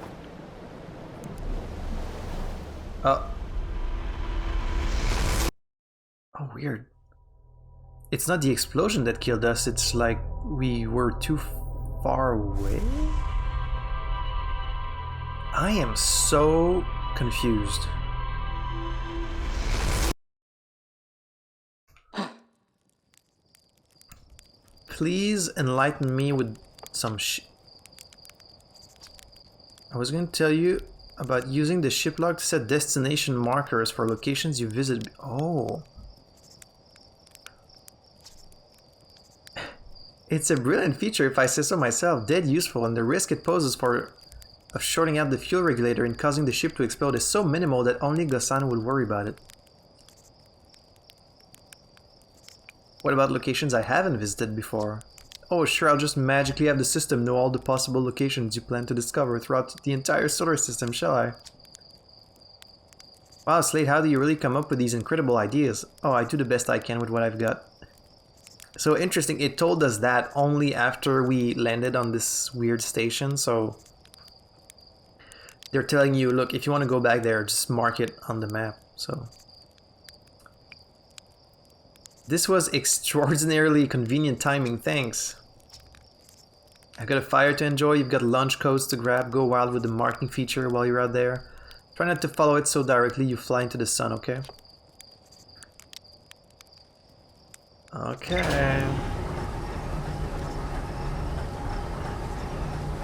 Oh, weird. It's not the explosion that killed us, it's like we were too far away? I am so confused. Please enlighten me with some I was going to tell you about using the ship log to set destination markers for locations you visit. Oh. It's a brilliant feature if I say so myself, dead useful, and the risk it poses of shorting out the fuel regulator and causing the ship to explode is so minimal that only Gossan would worry about it. What about locations I haven't visited before? Oh sure, I'll just magically have the system know all the possible locations you plan to discover throughout the entire solar system, shall I? Wow, Slate, how do you really come up with these incredible ideas? Oh, I do the best I can with what I've got. So interesting, it told us that only after we landed on this weird station, so... They're telling you, look, if you want to go back there, just mark it on the map, so... This was extraordinarily convenient timing, thanks. I've got a fire to enjoy, you've got launch codes to grab, go wild with the marking feature while you're out there. Try not to follow it so directly you fly into the sun, okay? Okay.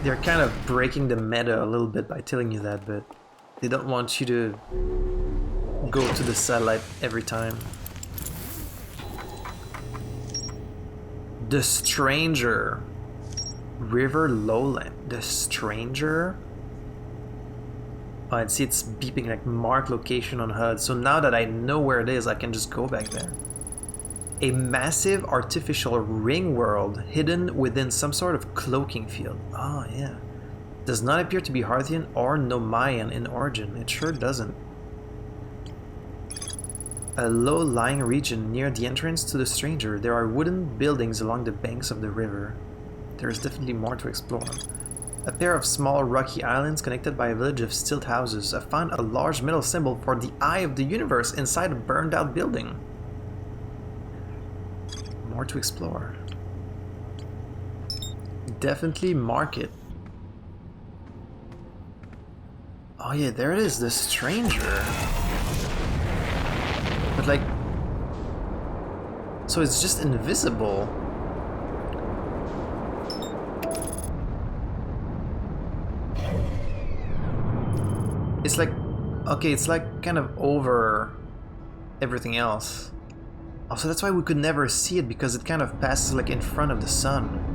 They're kind of breaking the meta a little bit by telling you that, but they don't want you to go to the satellite every time. The Stranger. River Lowland. The Stranger? Oh, and see it's beeping like mark location on HUD. So now that I know where it is, I can just go back there. A massive artificial ring world hidden within some sort of cloaking field. Oh, yeah. Does not appear to be Harthian or Nomayan in origin. It sure doesn't. A low-lying region near the entrance to the Stranger. There are wooden buildings along the banks of the river. There is definitely more to explore. A pair of small rocky islands connected by a village of stilt houses. I found a large metal symbol for the Eye of the Universe inside a burned-out building. More to explore. definitely mark it. Oh yeah, there it is, the stranger. But like... So it's just invisible. It's like... Okay, it's like kind of over everything else. Oh, so that's why we could never see it, because it kind of passes like in front of the sun.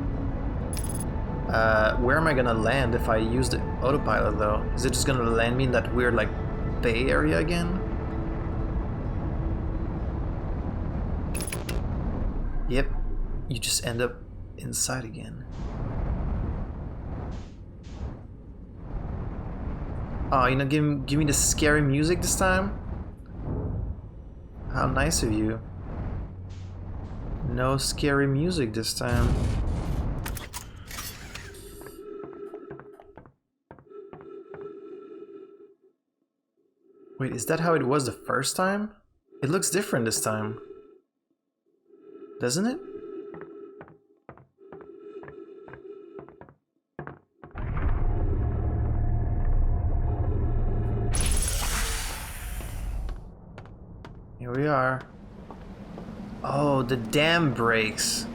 Where am I gonna land if I use the autopilot though? Is it just gonna land me in that weird like bay area again? Yep, you just end up inside again. Oh, you know, give me the scary music this time? How nice of you. No scary music this time. Wait, is that how it was the first time? It looks different this time. Doesn't it? Here we are. Oh, the dam breaks.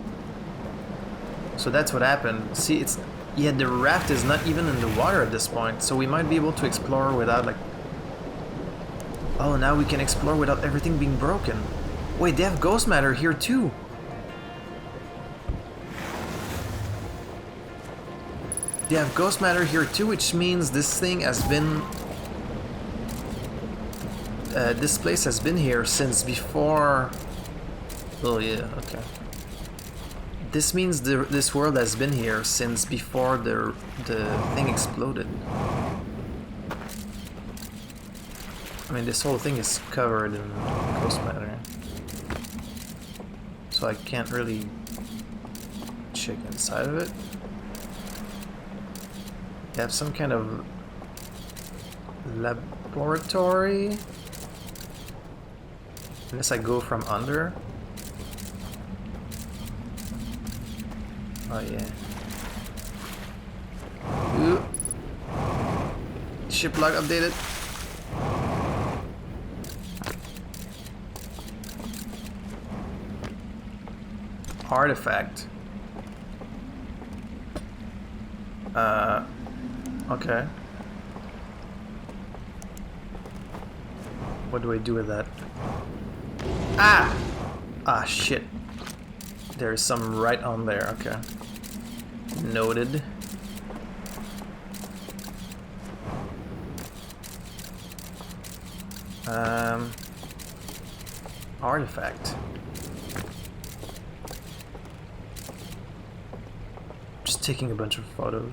So that's what happened. See, it's... Yeah, the raft is not even in the water at this point, so we might be able to explore without, like... Oh, now we can explore without everything being broken. Wait, they have ghost matter here too! They have ghost matter here too, which means this thing has been... this place has been here since before... Oh yeah, okay. This means this world has been here since before the thing exploded. I mean, this whole thing is covered in ghost matter, so I can't really check inside of it. They have some kind of laboratory. Unless I go from under. Oh yeah. Ooh. Ship log updated. Artifact. Okay. What do I do with that? Ah! Ah, shit. There's some right on there, okay. Noted. Artifact. Just taking a bunch of photos.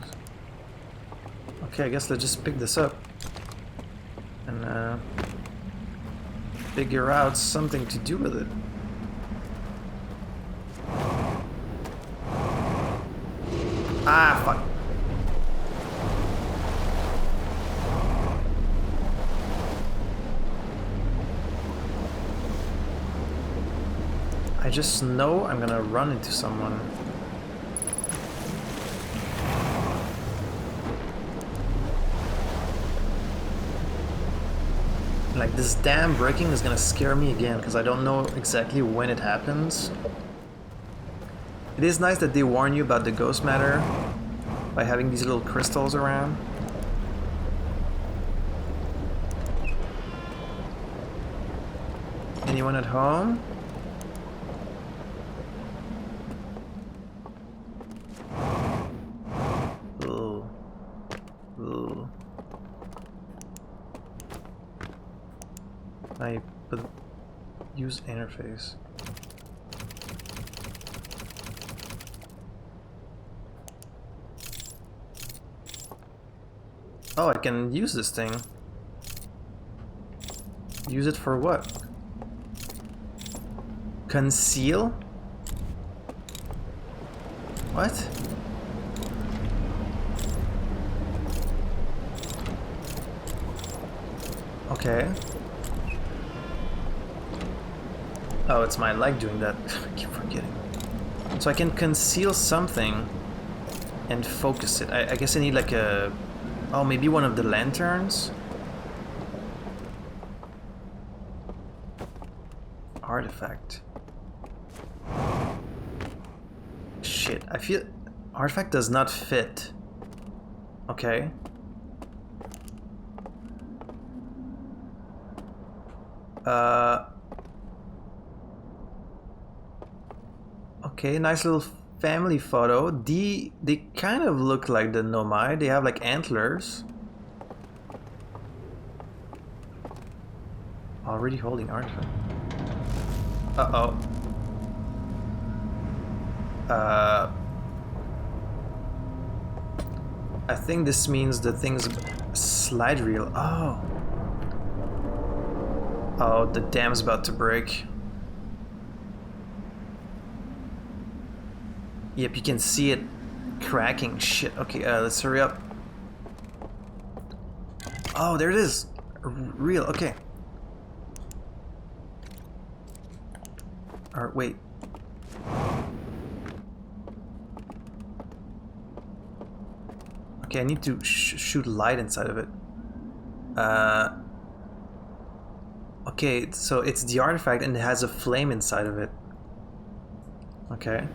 Okay, I guess let's just pick this up and figure out something to do with it. Ah, fuck. I just know I'm gonna run into someone. Like, this dam breaking is gonna scare me again, because I don't know exactly when it happens. It is nice that they warn you about the ghost matter by having these little crystals around. Anyone at home? Ooh. Ooh. Use interface. Oh, I can use this thing. Use it for what? Conceal? What? Okay. Oh, it's my leg doing that. I keep forgetting. So I can conceal something. and focus it. I guess I need like a... Oh, maybe one of the lanterns? Artifact. Shit, I feel... Artifact does not fit. Okay. Okay, nice little family photo. They kind of look like the Nomai. They have like antlers. Already holding artifact. Uh-oh. I think this means the thing's slide reel. Oh. Oh, the dam's about to break. Yep, you can see it cracking. Shit. Okay, let's hurry up. Oh, there it is. Real. Okay. Alright, wait. Okay, I need to shoot light inside of it. Okay, so it's the artifact and it has a flame inside of it. Okay.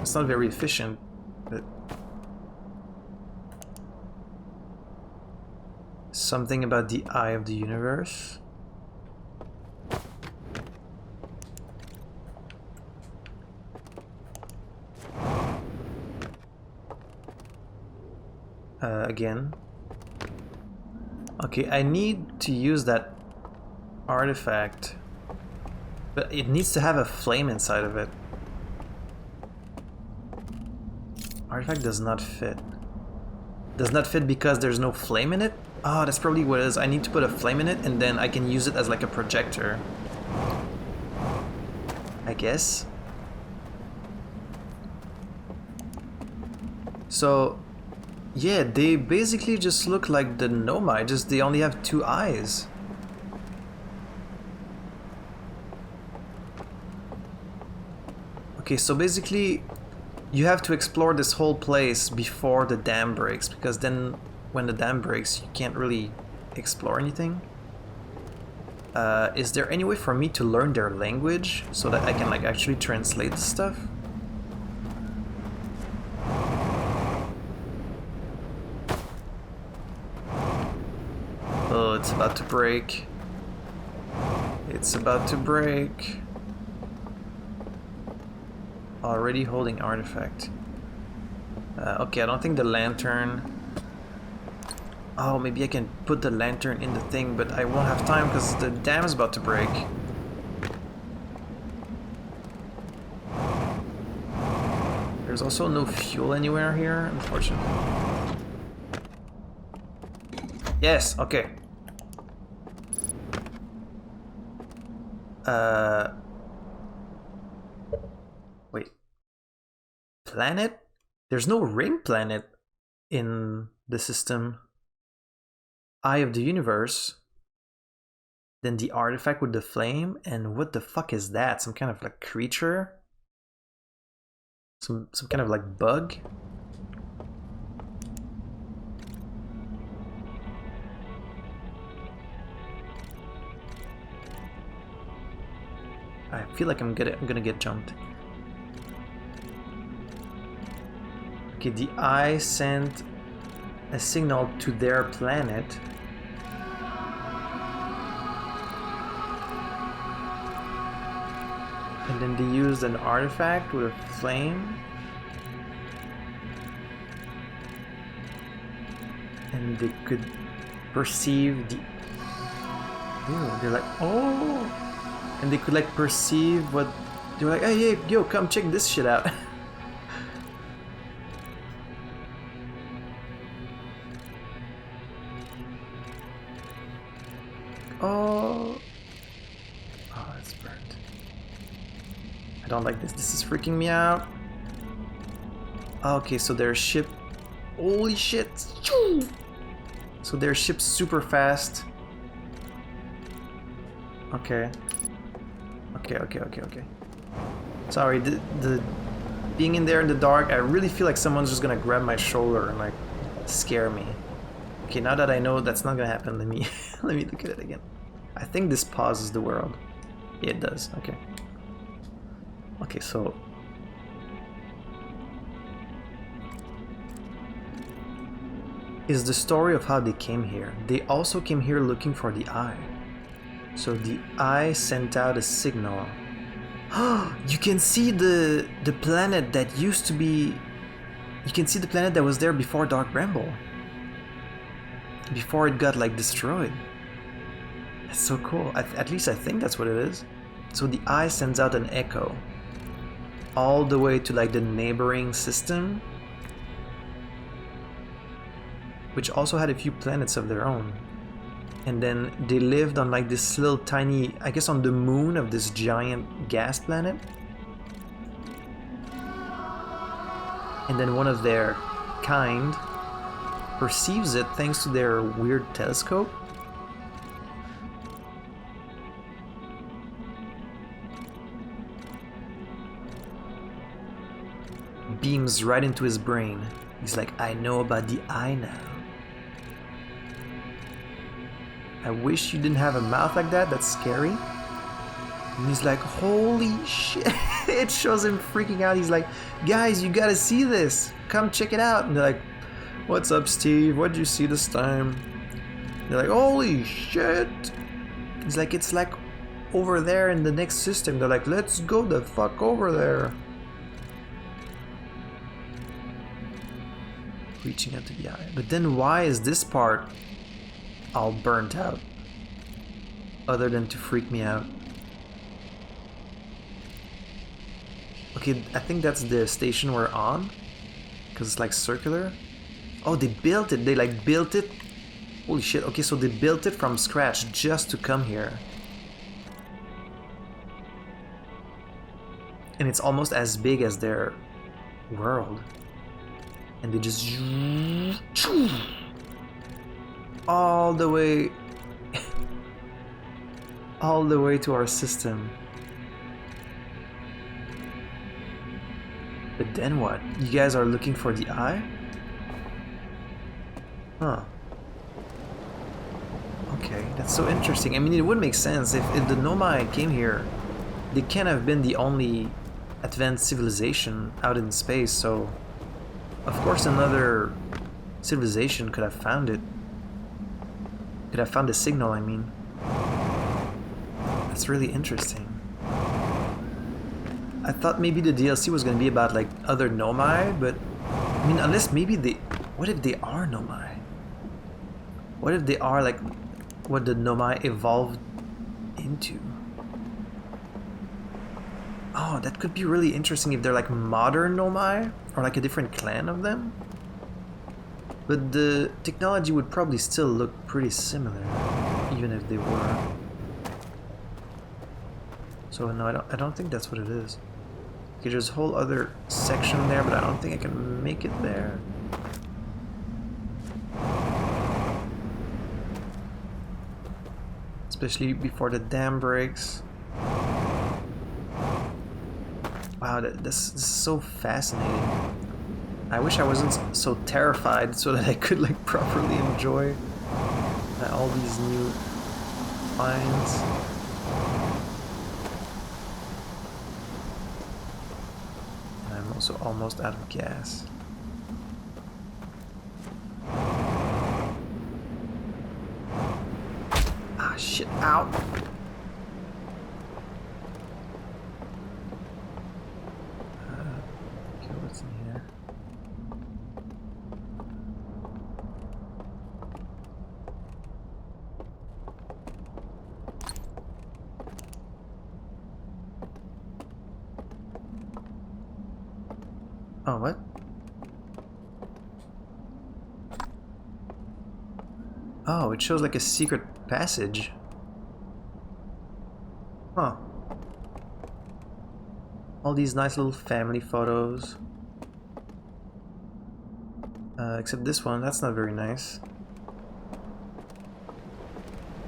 It's not very efficient, but... Something about the eye of the universe. Again. Okay, I need to use that artifact, but it needs to have a flame inside of it. Artifact does not fit. Does not fit because there's no flame in it? Oh, that's probably what it is. I need to put a flame in it and then I can use it as like a projector, I guess. So, yeah, they basically just look like the Nomai, just they only have 2 eyes. Okay, so basically you have to explore this whole place before the dam breaks, because then when the dam breaks you can't really explore anything. Is there any way for me to learn their language so that I can like actually translate the stuff? Oh, it's about to break. It's about to break. Already holding artifact. Okay, I don't think the lantern... Oh, maybe I can put the lantern in the thing, but I won't have time because the dam is about to break. There's also no fuel anywhere here, unfortunately. Yes, okay. Wait. Planet? There's no ring planet in the system. Eye of the universe. Then the artifact with the flame. And what the fuck is that? Some kind of like creature? Some kind of like bug? I feel like I'm gonna get jumped. Okay, the eye sent a signal to their planet. And then they used an artifact with a flame. And they could perceive the... Ooh, they're like, oh! And they could like perceive what... They're like, hey, yo, come check this shit out. Oh, it's burnt. I don't like this. This is freaking me out. Okay, so their ship... Holy shit! So their ship's super fast. Okay. Okay. Sorry, the being in there in the dark, I really feel like someone's just gonna grab my shoulder and like scare me. Okay, now that I know that's not gonna happen, let me let me look at it again. I think this pauses the world. Yeah, it does. Okay. Okay, so is the story of how they came here. They also came here looking for the eye. So the eye sent out a signal. You can see the planet that used to be... You can see the planet that was there before Dark Bramble. Before it got like destroyed. That's so cool. At least I think that's what it is. So the eye sends out an echo. All the way to like the neighboring system. Which also had a few planets of their own. And then they lived on like this little tiny, I guess on the moon of this giant gas planet. And then one of their kind perceives it thanks to their weird telescope. Beams right into his brain. He's like, I know about the eye now. I wish you didn't have a mouth like that, that's scary. And he's like, holy shit. It shows him freaking out. He's like, guys, you gotta see this. Come check it out. And they're like, what's up, Steve? What'd you see this time? And they're like, holy shit. He's like, it's like over there in the next system. They're like, let's go the fuck over there. Reaching out to the eye. But then why is this part all burnt out? Other than to freak me out. Okay, I think that's the station we're on. Because it's like circular. Oh, they built it. They like built it. Holy shit. Okay, so they built it from scratch just to come here. And it's almost as big as their world. And they just all the way all the way to our system. But then what? You guys are looking for the eye? Huh. Okay, that's so interesting. I mean, it would make sense if the Nomai came here. They can't have been the only advanced civilization out in space, so of course another civilization could have found it. Could have found the signal, I mean. That's really interesting. I thought maybe the DLC was gonna be about like other Nomai, but I mean, unless maybe they... What if they are Nomai? What if they are like what the Nomai evolved into? Oh, that could be really interesting if they're like modern Nomai, or like a different clan of them. But the technology would probably still look pretty similar, even if they were. So no, I don't think that's what it is. Okay, there's a whole other section there, but I don't think I can make it there. Especially before the dam breaks. Wow, this is so fascinating. I wish I wasn't so terrified so that I could like properly enjoy all these new finds. And I'm also almost out of gas. Ah, shit, ow! Okay, what's in here? Oh, what? Oh, it shows like a secret passage. Huh. All these nice little family photos. Except this one, that's not very nice.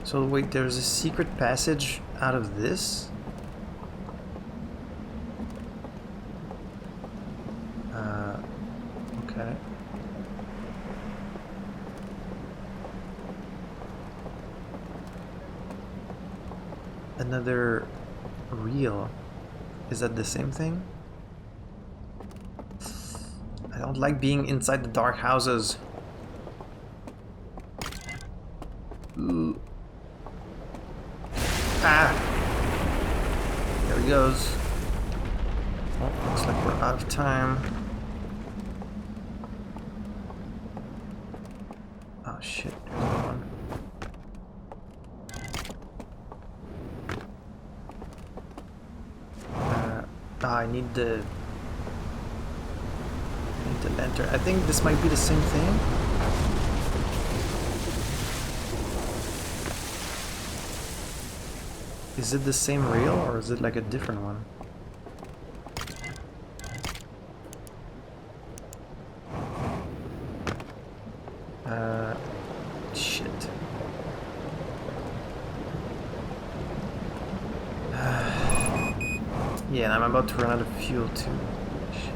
So wait, there's a secret passage out of this? Another reel. Is that the same thing? I don't like being inside the dark houses. Ooh. Ah! There he goes. Oh, looks like we're out of time. Oh shit, there's another one. I need the lantern. I think this might be the same thing. Is it the same reel or is it like a different one? Shit. Yeah, and I'm about to run out of fuel too. Shit.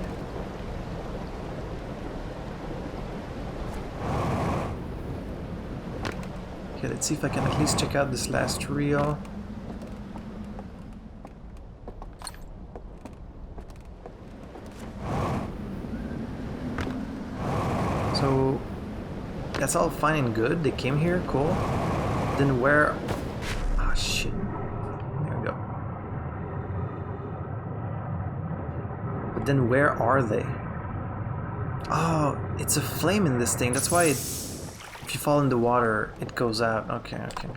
Okay, let's see if I can at least check out this last reel. So that's all fine and good. They came here, cool. Then where? Ah, shit. There we go. But then where are they? Oh, it's a flame in this thing. That's why if you fall in the water, it goes out. Okay, okay.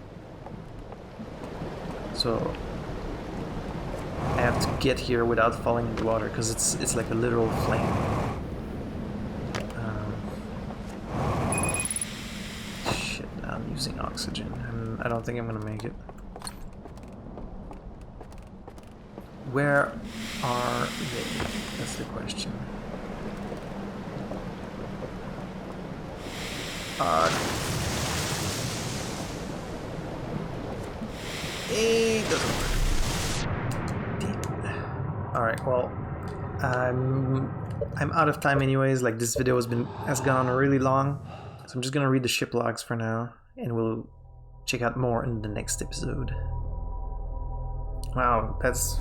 So I have to get here without falling in the water because it's like a literal flame. Shit, I'm using oxygen. I don't think I'm gonna make it. Where are they? That's the question. It doesn't work. Damn. Alright, well, I'm out of time anyways. Like, this video has gone on really long, so I'm just gonna read the ship logs for now, and we'll check out more in the next episode. Wow, that's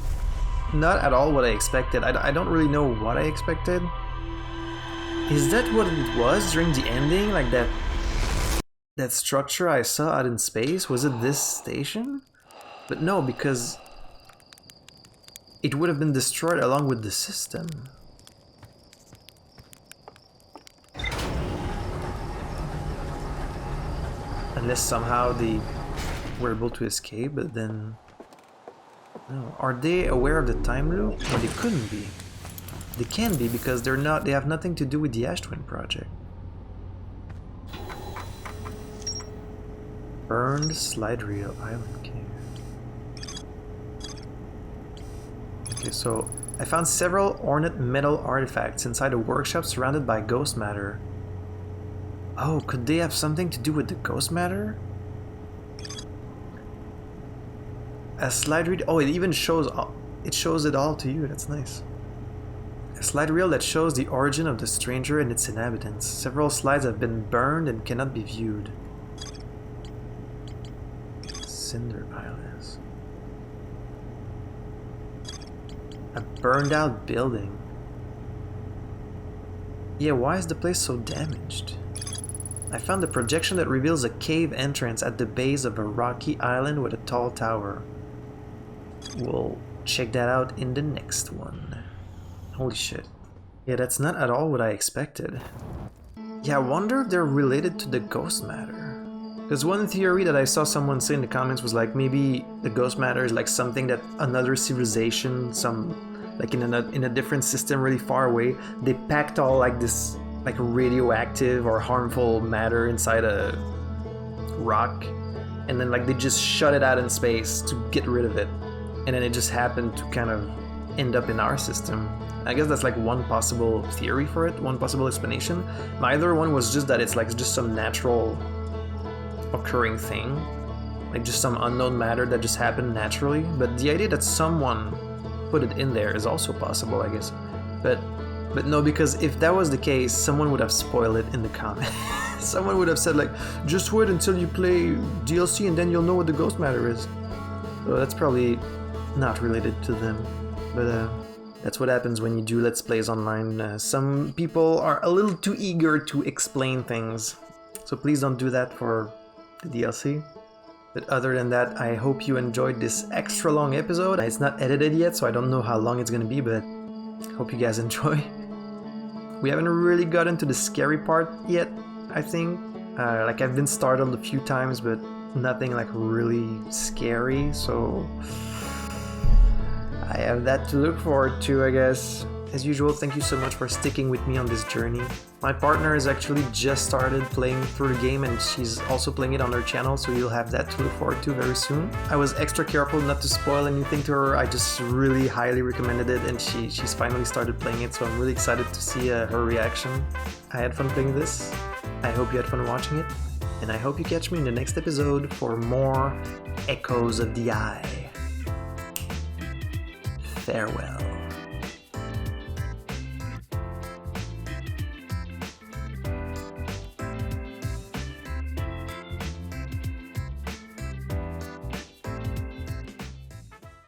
not at all what I expected. I don't really know what I expected. Is that what it was during the ending? Like that structure I saw out in space? Was it this station? But no, because it would have been destroyed along with the system. Unless somehow they were able to escape, but then... No. Are they aware of the time loop? Or they couldn't be. They can be because they have nothing to do with the Ash Twin project. Burned slide reel island cave. Okay, so I found several ornate metal artifacts inside a workshop surrounded by ghost matter. Oh, could they have something to do with the ghost matter? A slide reel. Oh, it even shows. It shows it all to you. That's nice. A slide reel that shows the origin of the stranger and its inhabitants. Several slides have been burned and cannot be viewed. Cinder Islands. A burned out building. Yeah, why is the place so damaged? I found a projection that reveals a cave entrance at the base of a rocky island with a tall tower. We'll check that out in the next one. Holy shit. Yeah, that's not at all what I expected. Yeah, I wonder if they're related to the ghost matter. Because one theory that I saw someone say in the comments was like, maybe the ghost matter is like something that another civilization, like in a different system really far away, they packed all like this like radioactive or harmful matter inside a rock, and then like they just shut it out in space to get rid of it, and then it just happened to kind of end up in our system. I guess that's like one possible theory for it, one possible explanation. My other one was just that it's like just some natural occurring thing, like just some unknown matter that just happened naturally. But the idea that someone put it in there is also possible, I guess. But no, because if that was the case, someone would have spoiled it in the comment. Someone would have said like, just wait until you play DLC and then you'll know what the ghost matter is. So that's probably not related to them, but that's what happens when you do Let's Plays online. Some people are a little too eager to explain things, so please don't do that for the DLC. But other than that, I hope you enjoyed this extra long episode. It's not edited yet, so I don't know how long it's gonna be, but I hope you guys enjoy. We haven't really gotten to the scary part yet, I think. Like I've been startled a few times, but nothing like really scary, so I have that to look forward to, I guess. As usual, thank you so much for sticking with me on this journey. My partner has actually just started playing through the game and she's also playing it on her channel, so you'll have that to look forward to very soon. I was extra careful not to spoil anything to her. I just really highly recommended it and she's finally started playing it, so I'm really excited to see her reaction. I had fun playing this. I hope you had fun watching it, and I hope you catch me in the next episode for more Echoes of the Eye. Farewell.